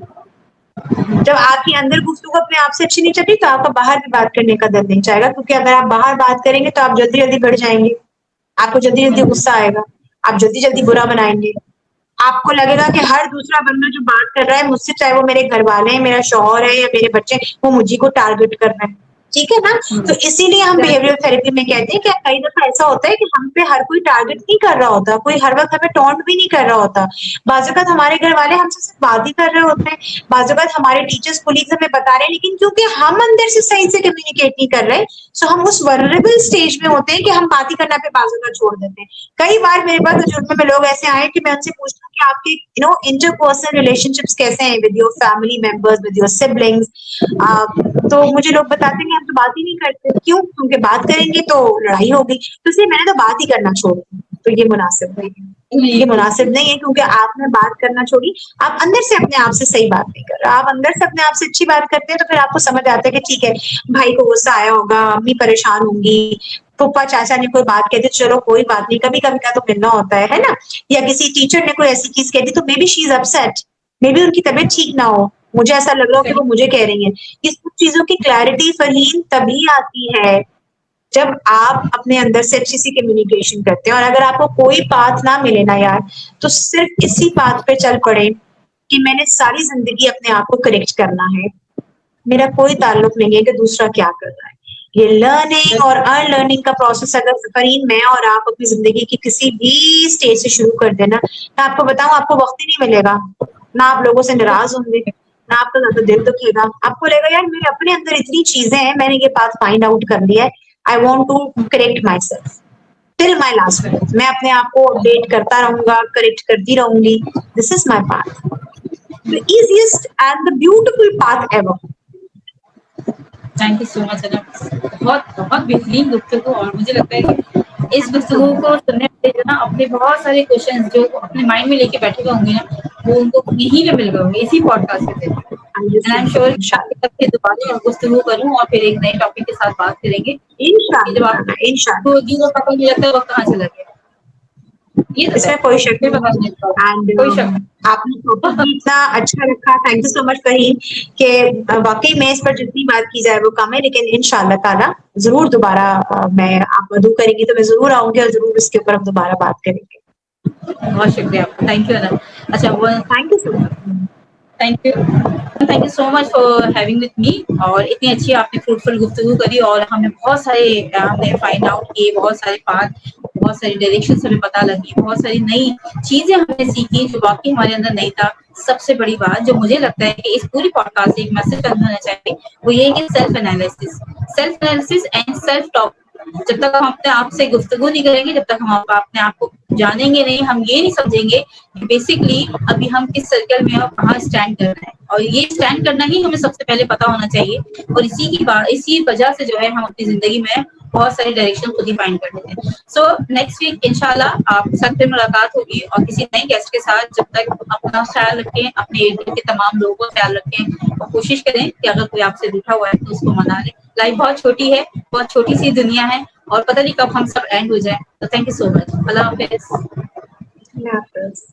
जब आपकी अंदर गुफ्तगू अपने आप से अच्छी नहीं चल रही, तो आपका बाहर भी बात करने का दिल नहीं चाहेगा, क्योंकि अगर आप बाहर बात करेंगे तो आप जल्दी जल्दी बढ़ जाएंगे, आपको जल्दी जल्दी गुस्सा आएगा, आप जल्दी जल्दी बुरा बनाएंगे, आपको लगेगा कि हर दूसरा बंदा जो बात कर रहा है मुझसे, चाहे वो मेरे घर वाले हैं, मेरा शौहर है या मेरे बच्चे, वो मुझी को टारगेट कर रहे हैं। ठीक है ना? तो इसीलिए हम बिहेवियरल थेरेपी में कहते हैं कि कई दफा ऐसा होता है कि हम पे हर कोई टारगेट नहीं कर रहा होता, कोई हर वक्त हमें टॉन्ट भी नहीं कर रहा होता। बाज़-औक़ात हमारे घर वाले हमसे सिर्फ बात ही कर रहे होते हैं, बाज़-औक़ात हमारे टीचर्स, कोलीग्स हमें बता रहे हैं, लेकिन क्योंकि हम अंदर से सही से कम्युनिकेट नहीं कर रहे, सो हम उस वल्नरेबल स्टेज में होते हैं कि हम बात ही करना पे बाज़-औक़ात छोड़ देते हैं। कई बार मेरे पास तजुर्बे में लोग ऐसे आए कि मैं उनसे पूछती हूँ कि आपके इंटरपर्सनल रिलेशनशिप्स कैसे हैं with your family members, with your siblings, तो मुझे लोग बताते हैं कि हम तो बात ही नहीं करते। क्यों? क्योंकि बात करेंगे तो लड़ाई होगी, तो इसलिए मैंने तो बात ही करना छोड़ दी। तो ये मुनासिब नहीं है, ये मुनासिब नहीं है, क्योंकि आपने बात करना छोड़ी, आप अंदर से अपने आप से सही बात नहीं कर रहे। आप अंदर से अपने आप से अच्छी बात करते हैं, तो फिर आपको समझ आता है कि ठीक है, भाई को गुस्सा आया होगा, अम्मी परेशान होंगी, फूफा चाचा ने कोई बात कह दी, चलो कोई बात नहीं, कभी-कभी का तो मिलना होता है ना? या किसी टीचर ने कोई ऐसी चीज़ कह दी, तो may be she is upset, may be उनकी तबीयत ठीक ना हो, मुझे ऐसा लग रहा हो कि वो मुझे कह रही हैं। ये सब चीज़ों की क्लैरिटी फ़रहीन तभी आती है, जब आप अपने अंदर से अच्छी सी कम्युनिकेशन करते हैं। और अगर आपको कोई पाथ ना मिले ना यार, तो सिर्फ इसी पाथ पे चल पड़े कि मैंने सारी ज़िंदगी अपने आप को करेक्ट करना है। मेरा कोई ताल्लुक नहीं है कि दूसरा क्या कर रहा है। ये लर्निंग और अनलर्निंग का प्रोसेस अगर फ़रहीन मैं और आप अपनी ज़िंदगी की किसी भी स्टेज से शुरू कर दें ना, मैं आपको बताऊँ, आपको वक़्त ही नहीं मिलेगा। ना आप लोगों से नाराज़ होंगे, ना आपका ज़्यादा दिल दुखेगा। आपको लगेगा यार मेरे अपने अंदर इतनी चीज़ें हैं, मैंने ये पाथ फाइंड आउट कर लिया है। I want to correct myself till my last breath. मैं अपने आप को अपडेट करता रहूँगा, करेक्ट करती रहूँगी। This is my path. The easiest and the beautiful path ever. Thank you so much Anam. बहुत बहुत बेहतरीन गुफ्तगू, और मुझे लगता है कि इस गुफ्तगू को सुनने वाले जो ना अपने बहुत सारे क्वेश्चंस जो अपने माइंड में लेके बैठे हुए होंगे ना, वो उनको यहीं पे मिल गए होंगे इसी पॉडकास्ट के जरिए। एंड आई एम श्योर कि आपके साथ फिर दोबारा गुफ्तगू करूँ और फिर एक नए टॉपिक के साथ बात करेंगे। कि जब आप इंशाअल्लाह, इंशाअल्लाह। तो जी वो पता नहीं लगता वक्त कहाँ चला गया, ये तो है, इसमें कोई शक फिर नहीं पता है। नहीं लगता, एंड कोई शक आपने टॉपिक भी इतना अच्छा रखा, thank you so much Farheen, कि वाक़ई में इस पर जितनी बात की जाए वो कम है, लेकिन इंशाअल्लाह ताला ज़रूर दोबारा मैं आप मदऊ करेंगी तो मैं ज़रूर आऊँगी और ज़रूर इसके ऊपर हम दोबारा बात करेंगे। बहुत शुक्रिया आपका, थैंक यू अनम। अच्छा वो thank you so much. Thank you so much for having with me. और इतनी अच्छी आपने फ्रूटफुल गुफ्तगू करी, और हमें बहुत सारे हमने फाइंड आउट किए, बहुत सारे पाथ, बहुत सारी डायरेक्शन हमें पता लगी, बहुत सारी नई चीजें हमने सीखी जो वाकई हमारे अंदर नहीं था। सबसे बड़ी बात जो मुझे लगता है कि इस पूरी पॉडकास्ट से एक मैसेज कन्वे होना चाहिए, वो ये है कि self analysis and self talk. जब तक हम अपने आप से गुफ्तगू नहीं करेंगे, जब तक हम अपने आप को जानेंगे नहीं, हम ये नहीं समझेंगे कि बेसिकली अभी हम किस सर्कल में और कहाँ स्टैंड करना है। और ये स्टैंड करना ही हमें सबसे पहले पता होना चाहिए, और इसी वजह से जो है हम अपनी जिंदगी में बहुत सारी डायरेक्शन खुद ही फाइंड कर लेते हैं। सो नेक्स्ट वीक इंशाल्लाह आप साथ फिर मुलाकात होगी और किसी नए गेस्ट के साथ। जब तक अपना ख्याल रखें, अपने एरिया के तमाम लोगों का ख्याल रखें, और कोशिश करें कि अगर कोई आपसे रूठा हुआ है तो उसको मना लें। लाइफ बहुत छोटी है, बहुत छोटी सी दुनिया है, और पता नहीं कब हम सब एंड हो जाए। तो थैंक यू सो मच। अल्लाह हाफिज। अल्लाह हाफ़िज़।